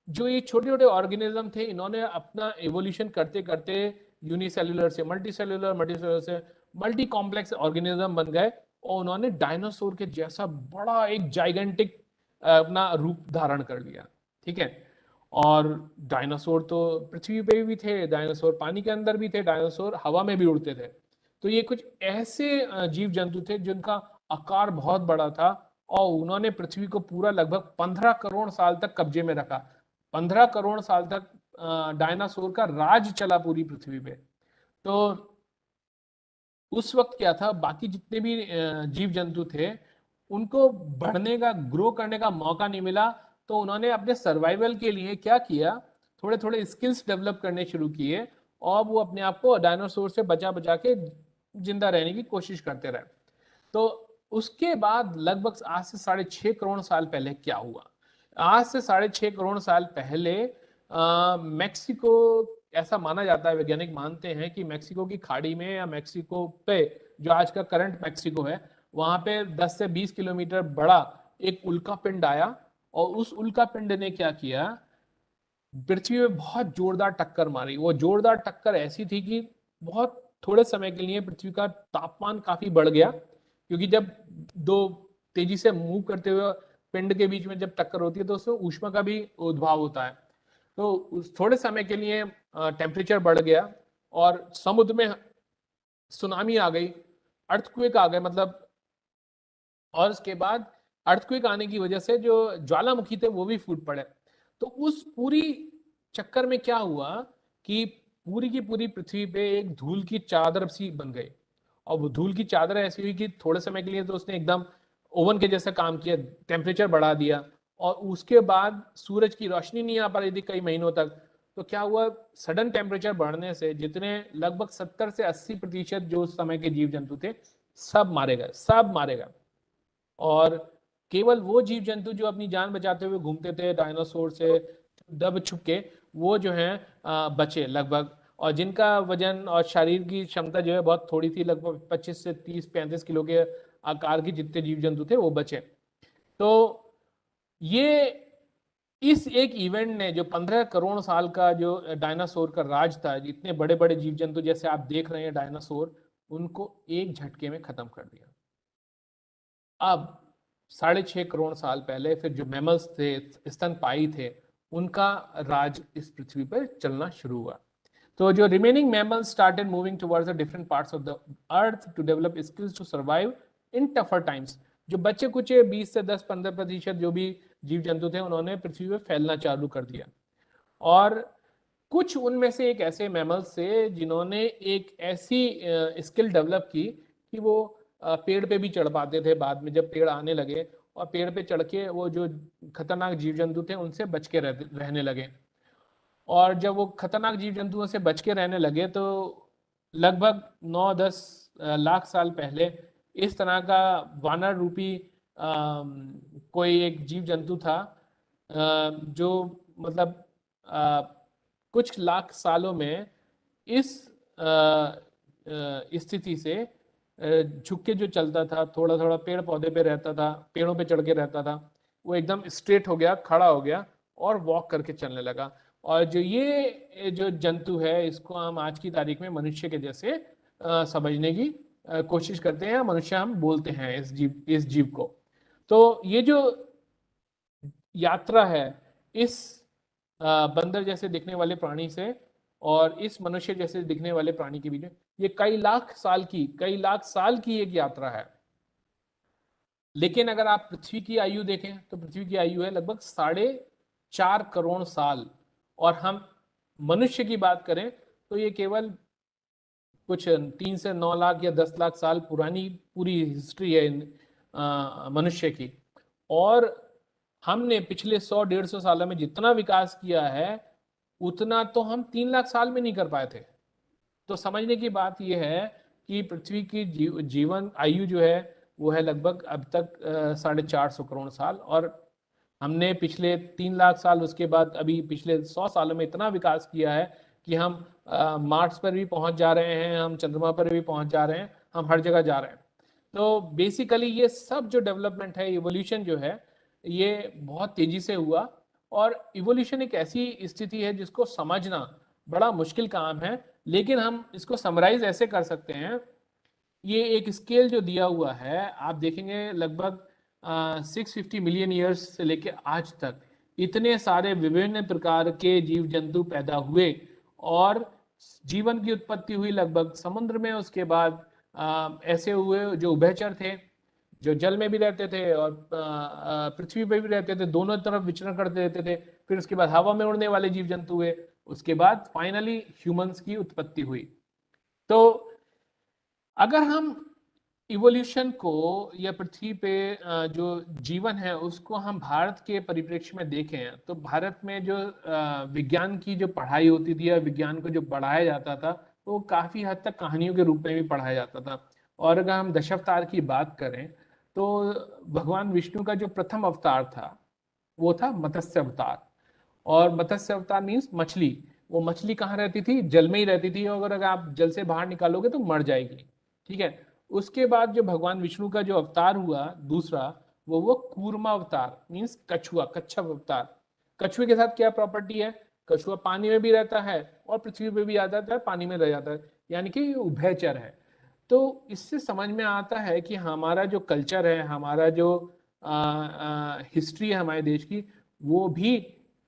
जो ये छोटे छोटे ऑर्गेनिज्म थे, इन्होंने अपना एवोल्यूशन करते करते यूनिसेल्युलर से मल्टीसेल्युलर से मल्टी कॉम्प्लेक्स ऑर्गेनिज्म बन गए, और उन्होंने डायनासोर के जैसा बड़ा एक जाइगेंटिक अपना रूप धारण कर लिया। ठीक है, और डायनासोर तो पृथ्वी पे भी थे, डायनासोर पानी के अंदर भी थे, डायनासोर हवा में भी उड़ते थे। तो ये कुछ ऐसे जीव जंतु थे जिनका आकार बहुत बड़ा था, और उन्होंने पृथ्वी को पूरा लगभग 15 करोड़ साल तक कब्जे में रखा। 15 करोड़ साल तक डायनासोर का राज चला पूरी पृथ्वी पे। तो उस वक्त क्या था, बाकी जितने भी जीव जंतु थे उनको बढ़ने का, ग्रो करने का मौका नहीं मिला। तो उन्होंने अपने सर्वाइवल के लिए क्या किया, थोड़े थोड़े स्किल्स डेवलप करने शुरू किए, और वो अपने आप को डायनासोर से बचा बचा के जिंदा रहने की कोशिश करते रहे। तो उसके बाद लगभग आज से 6.5 करोड़ साल पहले क्या हुआ? आज से 6.5 करोड़ साल पहले मेक्सिको, ऐसा माना जाता है, वैज्ञानिक मानते हैं कि मेक्सिको की खाड़ी में या मेक्सिको पे, जो आज का करंट मेक्सिको है, वहां पे 10 से 20 किलोमीटर बड़ा एक उल्का पिंड आया। और उस उल्का पिंड ने क्या किया, पृथ्वी में बहुत जोरदार टक्कर मारी। वो जोरदार टक्कर ऐसी थी कि बहुत थोड़े समय के लिए पृथ्वी का तापमान काफी बढ़ गया, क्योंकि जब दो तेजी से मूव करते हुए पिंड के बीच में जब टक्कर होती है तो उसमें ऊष्मा का भी उद्भाव होता है। तो उस थोड़े समय के लिए टेम्परेचर बढ़ गया और समुद्र में सुनामी आ गई, अर्थक्वेक आ गए, मतलब, और उसके बाद अर्थक्वेक आने की वजह से जो ज्वालामुखी थे वो भी फूट पड़े। तो उस पूरी चक्कर में क्या हुआ कि पूरी की पूरी पृथ्वी पे एक धूल की चादर सी बन गई, और वो धूल की चादर ऐसी हुई कि थोड़े समय के लिए तो उसने एकदम ओवन के जैसा काम किया, टेम्परेचर बढ़ा दिया, और उसके बाद सूरज की रोशनी नहीं आ पा रही थी कई महीनों तक। तो क्या हुआ, सडन टेम्परेचर बढ़ने से जितने लगभग 70 से 80% जो उस समय के जीव जंतु थे सब मारे गए, सब मारे गए। और केवल वो जीव जंतु जो अपनी जान बचाते हुए घूमते थे डायनासोर से दब छुप के, वो जो है बचे लगभग, और जिनका वजन और शरीर की क्षमता जो है बहुत थोड़ी थी, लगभग 25 से 30-35 किलो के आकार के जितने जीव जंतु थे वो बचे। तो ये इस एक इवेंट ने जो 15 करोड़ साल का जो डायनासोर का राज था, इतने बड़े बड़े जीव जंतु जैसे आप देख रहे हैं डायनासोर, उनको एक झटके में खत्म कर दिया। अब 6.5 करोड़ साल पहले फिर जो मैमल्स थे, स्तनपायी थे, उनका राज इस पृथ्वी पर चलना शुरू हुआ। तो जो remaining mammals started moving towards the different parts of the earth to develop skills to survive in tougher times. जो बच्चे कुचे 20 से 10-15% जो भी जीव जंतु थे, उन्होंने पृथ्वी पर फैलना चालू कर दिया। और कुछ उनमें से एक ऐसे मैमल्स थे जिन्होंने एक ऐसी स्किल डेवलप की कि वो पेड़ पे भी चढ़ पाते थे बाद में, जब पेड़ आने लगे, और पेड़ पे चढ़ के वो जो खतरनाक जीव जंतु थे उनसे बच के रहने लगे। और जब वो खतरनाक जीव जंतुओं से बच के रहने लगे तो लगभग 9-10 लाख साल पहले इस तरह का वानर रूपी कोई एक जीव जंतु था, जो मतलब कुछ लाख सालों में इस स्थिति से झुक के जो चलता था, थोड़ा थोड़ा पेड़ पौधे पे रहता था, पेड़ों पे चढ़ के रहता था, वो एकदम स्ट्रेट हो गया, खड़ा हो गया और वॉक करके चलने लगा। और जो ये जो जंतु है, इसको हम आज की तारीख में मनुष्य के जैसे समझने की कोशिश करते हैं, मनुष्य हम बोलते हैं इस जीव को। तो ये जो यात्रा है इस बंदर जैसे दिखने वाले प्राणी से और इस मनुष्य जैसे दिखने वाले प्राणी के बीच में, ये कई लाख साल की एक यात्रा है। लेकिन अगर आप पृथ्वी की आयु देखें तो पृथ्वी की आयु है लगभग 4.5 करोड़ साल, और हम मनुष्य की बात करें तो ये केवल कुछ 3 से 9 लाख या 10 लाख साल पुरानी पूरी हिस्ट्री है मनुष्य की। और हमने पिछले 100-150 सालों में जितना विकास किया है उतना तो हम 3 लाख साल में नहीं कर पाए थे। तो समझने की बात यह है कि पृथ्वी की जीवन आयु जो है वो है लगभग अब तक 450 करोड़ साल, और हमने पिछले 3 लाख साल, उसके बाद अभी पिछले 100 सालों में इतना विकास किया है कि हम मार्स पर भी पहुंच जा रहे हैं, हम चंद्रमा पर भी पहुंच जा रहे हैं, हम हर जगह जा रहे हैं। तो बेसिकली ये सब जो डेवलपमेंट है, इवोल्यूशन जो है, ये बहुत तेजी से हुआ। और इवोल्यूशन एक ऐसी स्थिति है जिसको समझना बड़ा मुश्किल काम है, लेकिन हम इसको समराइज ऐसे कर सकते हैं। ये एक स्केल जो दिया हुआ है, आप देखेंगे लगभग 650 मिलियन ईयर्स से लेके आज तक इतने सारे विभिन्न प्रकार के जीव जंतु पैदा हुए, और जीवन की उत्पत्ति हुई लगभग समुद्र में। उसके बाद ऐसे हुए जो उभयचर थे, जो जल में भी रहते थे और पृथ्वी पे भी रहते थे, दोनों तरफ विचरण करते रहते थे। फिर उसके बाद हवा में उड़ने वाले जीव जंतु हुए, उसके बाद फाइनली ह्यूमंस की उत्पत्ति हुई। तो अगर हम इवोल्यूशन को या पृथ्वी पे जो जीवन है उसको हम भारत के परिप्रेक्ष्य में देखें, तो भारत में जो विज्ञान की जो पढ़ाई होती थी या विज्ञान को जो पढ़ाया जाता था, वो काफ़ी हद तक कहानियों के रूप में भी पढ़ाया जाता था। और अगर हम दशावतार की बात करें तो भगवान विष्णु का जो प्रथम अवतार था वो था मत्स्य अवतार। और मत्स्य अवतार मीन्स मछली। वो मछली कहाँ रहती थी? जल में ही रहती थी, और अगर आप जल से बाहर निकालोगे तो मर जाएगी। ठीक है। उसके बाद जो भगवान विष्णु का जो अवतार हुआ दूसरा, वो कूर्मा अवतार मीन्स कछुआ, कच्छप अवतार। कछुए के साथ क्या प्रॉपर्टी है? कछुआ पानी में भी रहता है और पृथ्वी पे भी आ जाता है, पानी में रह जाता है, यानी कि उभयचर है। तो इससे समझ में आता है कि हमारा जो कल्चर है, हमारा जो हिस्ट्री है हमारे देश की, वो भी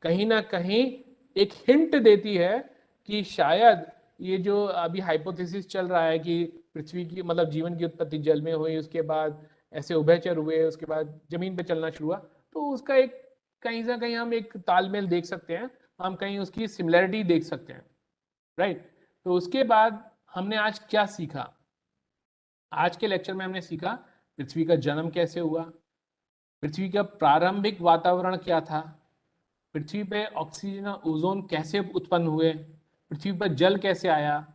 कहीं ना कहीं एक हिंट देती है कि शायद ये जो अभी हाइपोथेसिस चल रहा है कि पृथ्वी की मतलब जीवन की उत्पत्ति जल में हुई, उसके बाद ऐसे उभयचर हुए, उसके बाद जमीन पे चलना शुरू हुआ, तो उसका एक कहीं ना कहीं हम एक तालमेल देख सकते हैं, हम कहीं उसकी सिमिलरिटी देख सकते हैं, राइट। तो उसके बाद हमने आज क्या सीखा? आज के लेक्चर में हमने सीखा पृथ्वी का जन्म कैसे हुआ, पृथ्वी का प्रारंभिक वातावरण क्या था, पृथ्वी पे ऑक्सीजन और ओजोन कैसे उत्पन्न हुए, पृथ्वी पर जल कैसे आया,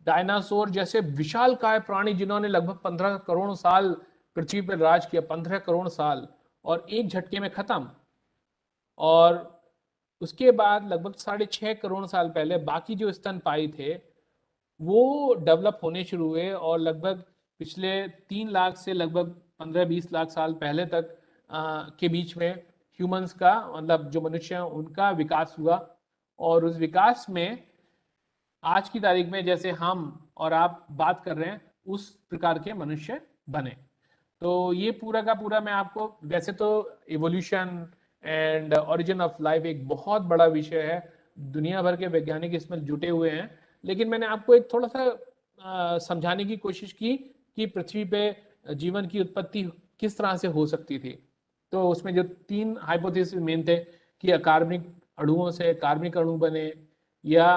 डायनासोर जैसे विशालकाय प्राणी जिन्होंने लगभग 15 करोड़ साल पृथ्वी पर राज किया, 15 करोड़ साल, और एक झटके में खत्म। और उसके बाद लगभग 6.5 करोड़ साल पहले बाकी जो स्तनपायी थे वो डेवलप होने शुरू हुए, और लगभग पिछले 3 लाख से लगभग 15-20 लाख साल पहले तक के बीच में ह्यूमंस का मतलब जो मनुष्य हैं उनका विकास हुआ। और उस विकास में आज की तारीख में जैसे हम और आप बात कर रहे हैं उस प्रकार के मनुष्य बने। तो ये पूरा का पूरा मैं आपको, वैसे तो evolution and origin of life एक बहुत बड़ा विषय है, दुनिया भर के वैज्ञानिक इसमें जुटे हुए हैं, लेकिन मैंने आपको एक थोड़ा सा समझाने की कोशिश की कि पृथ्वी पे जीवन की उत्पत्ति किस तरह से हो सकती थी। तो उसमें जो 3 हाइपोथेसिस मेन थे कि अकार्बनिक अणुओं से कार्बनिक अणु बने, या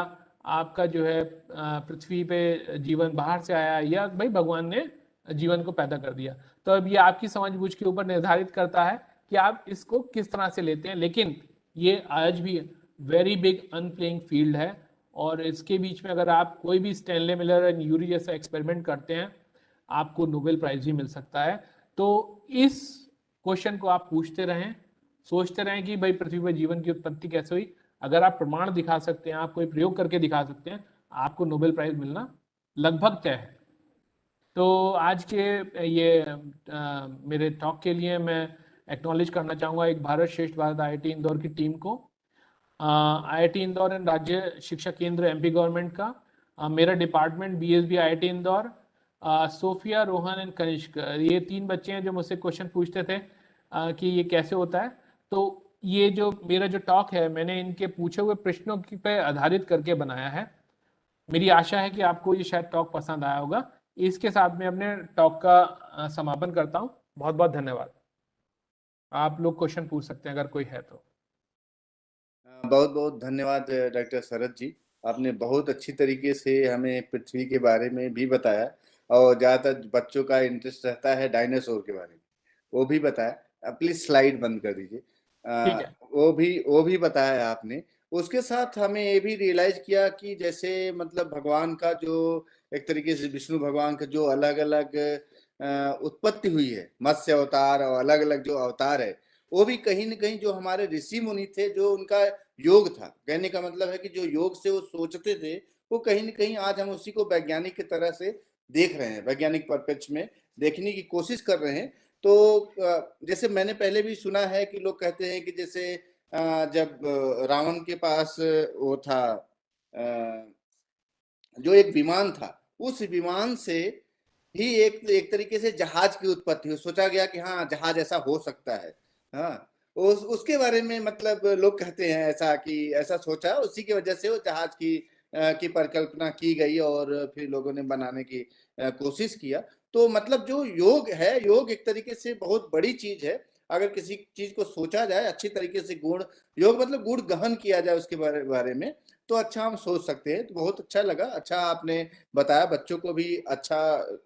आपका जो है पृथ्वी पे जीवन बाहर से आया, या भाई भगवान ने जीवन को पैदा कर दिया। तो अब ये आपकी समझ बूझ के ऊपर निर्धारित करता है कि आप इसको किस तरह से लेते हैं, लेकिन ये आज भी वेरी बिग अनप्लेइंग फील्ड है, और इसके बीच में अगर आप कोई भी स्टैनले मिलर एंड यूरी जैसा एक्सपेरिमेंट करते हैं आपको नोबेल प्राइज भी मिल सकता है। तो इस क्वेश्चन को आप पूछते रहें, सोचते रहें कि भाई पृथ्वी पर जीवन की उत्पत्ति कैसे हुई। अगर आप प्रमाण दिखा सकते हैं, आप कोई प्रयोग करके दिखा सकते हैं, आपको नोबेल प्राइज मिलना लगभग तय है। तो आज के ये मेरे टॉक के लिए मैं एक्नॉलेज करना चाहूँगा एक भारत श्रेष्ठ भारत आईआईटी इंदौर की टीम को, आईआईटी इंदौर एंड राज्य शिक्षा केंद्र एमपी गवर्नमेंट का, मेरा department BSB IIT Indore, Sophia, Rohan and Kanishk, ये 3 बच्चे हैं जो मुझसे क्वेश्चन पूछते थे कि ये कैसे होता है। तो ये जो मेरा जो टॉक है मैंने इनके पूछे हुए प्रश्नों पे आधारित करके बनाया है। मेरी आशा है कि आपको ये शायद टॉक पसंद आया होगा। इसके साथ में अपने टॉक का समापन करता हूँ। बहुत बहुत धन्यवाद। आप लोग क्वेश्चन पूछ सकते हैं अगर कोई है तो। बहुत बहुत धन्यवाद डॉक्टर शरद जी। आपने बहुत अच्छी तरीके से हमें पृथ्वी के बारे में भी बताया, और ज़्यादातर बच्चों का इंटरेस्ट रहता है डायनासोर के बारे में, वो भी बताया। प्लीज स्लाइड बंद कर दीजिए। ठीक है। वो भी बताया आपने। उसके साथ हमें ये भी रियलाइज किया कि जैसे मतलब भगवान का जो एक तरीके से विष्णु भगवान का जो अलग अलग उत्पत्ति हुई है, मत्स्य अवतार और अलग अलग जो अवतार है, वो भी कहीं न कहीं जो हमारे ऋषि मुनि थे जो उनका योग था, कहने का मतलब है कि जो योग से वो सोचते थे, वो कहीं न कहीं आज हम उसी को वैज्ञानिक की तरह से देख रहे हैं, वैज्ञानिक परिप्रेक्ष्य में देखने की कोशिश कर रहे हैं। तो जैसे मैंने पहले भी सुना है कि लोग कहते हैं कि जैसे जब रावण के पास वो था, जो एक विमान था, उस विमान से ही एक तरीके से जहाज की उत्पत्ति हुई। सोचा गया कि हाँ जहाज ऐसा हो सकता है। हाँ, उसके बारे में मतलब लोग कहते हैं ऐसा कि ऐसा सोचा, उसी की वजह से वो जहाज की परिकल्पना की गई और फिर लोगों ने बनाने की कोशिश किया। तो मतलब जो योग है, योग एक तरीके से बहुत बड़ी चीज है। अगर किसी चीज को सोचा जाए अच्छी तरीके से, गुण योग मतलब गुण गहन किया जाए उसके बारे में, तो अच्छा हम सोच सकते हैं। तो बहुत अच्छा लगा, अच्छा आपने बताया, बच्चों को भी अच्छा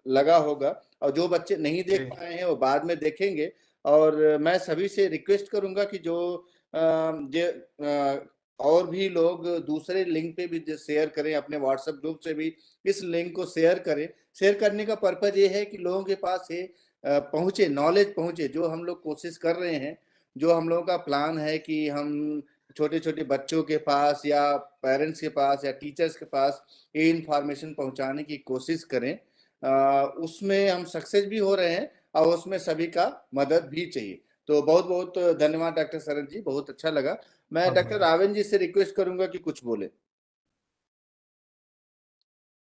लगा होगा, और जो बच्चे नहीं देख पाए हैं वो बाद में देखेंगे। और मैं सभी से रिक्वेस्ट करूंगा कि जो और भी लोग दूसरे लिंक पे भी शेयर करें, अपने व्हाट्सएप ग्रुप से भी इस लिंक को शेयर करें। शेयर करने का पर्पज ये है कि लोगों के पास ये पहुंचे, नॉलेज पहुंचे। जो हम लोग कोशिश कर रहे हैं, जो हम लोगों का प्लान है कि हम छोटे छोटे बच्चों के पास या पेरेंट्स के पास या टीचर्स के पास ये इंफॉर्मेशन पहुंचाने की कोशिश करें, उसमें हम सक्सेस भी हो रहे हैं, और उसमें सभी का मदद भी चाहिए। तो बहुत बहुत धन्यवाद डॉक्टर शरद जी, बहुत अच्छा लगा। मैं डॉक्टर रावण जी से रिक्वेस्ट करूंगा कि कुछ बोले।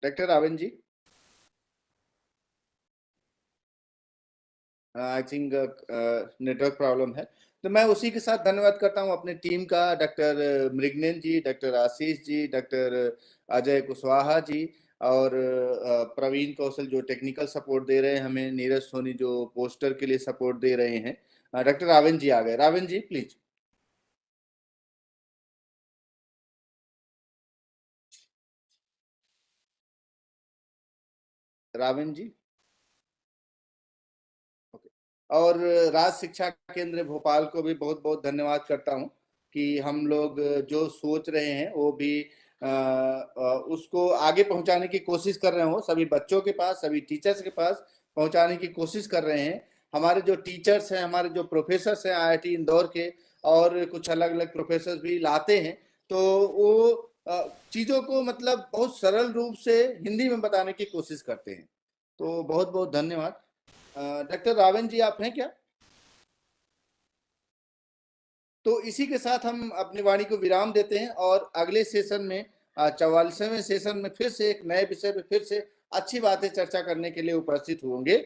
Doctor Ravan ji, I think network problem है। तो मैं उसी के साथ धन्यवाद करता हूं अपने टीम का, डॉक्टर मृगनेन जी, डॉक्टर आशीष जी, डॉक्टर अजय कुशवाहा जी और प्रवीण कौशल जो टेक्निकल सपोर्ट दे रहे हैं हमें, नीरज सोनी जो पोस्टर के लिए सपोर्ट दे रहे हैं। डॉक्टर राविन जी आ गए। राविन जी प्लीज। राविन जी ओके। और राज शिक्षा केंद्र भोपाल को भी बहुत बहुत धन्यवाद करता हूं कि हम लोग जो सोच रहे हैं वो भी उसको आगे पहुंचाने की कोशिश कर रहे हो, सभी बच्चों के पास, सभी टीचर्स के पास पहुंचाने की कोशिश कर रहे हैं। हमारे जो टीचर्स हैं, हमारे जो प्रोफेसर्स हैं आईआईटी इंदौर के, और कुछ अलग अलग प्रोफेसर्स भी लाते हैं, तो वो चीज़ों को मतलब बहुत सरल रूप से हिंदी में बताने की कोशिश करते हैं। तो बहुत बहुत धन्यवाद। डॉक्टर रावण जी आप हैं क्या? तो इसी के साथ हम अपनी वाणी को विराम देते हैं और अगले सेशन में 44वें सेशन में फिर से एक नए विषय पे फिर से अच्छी बातें चर्चा करने के लिए उपस्थित होंगे।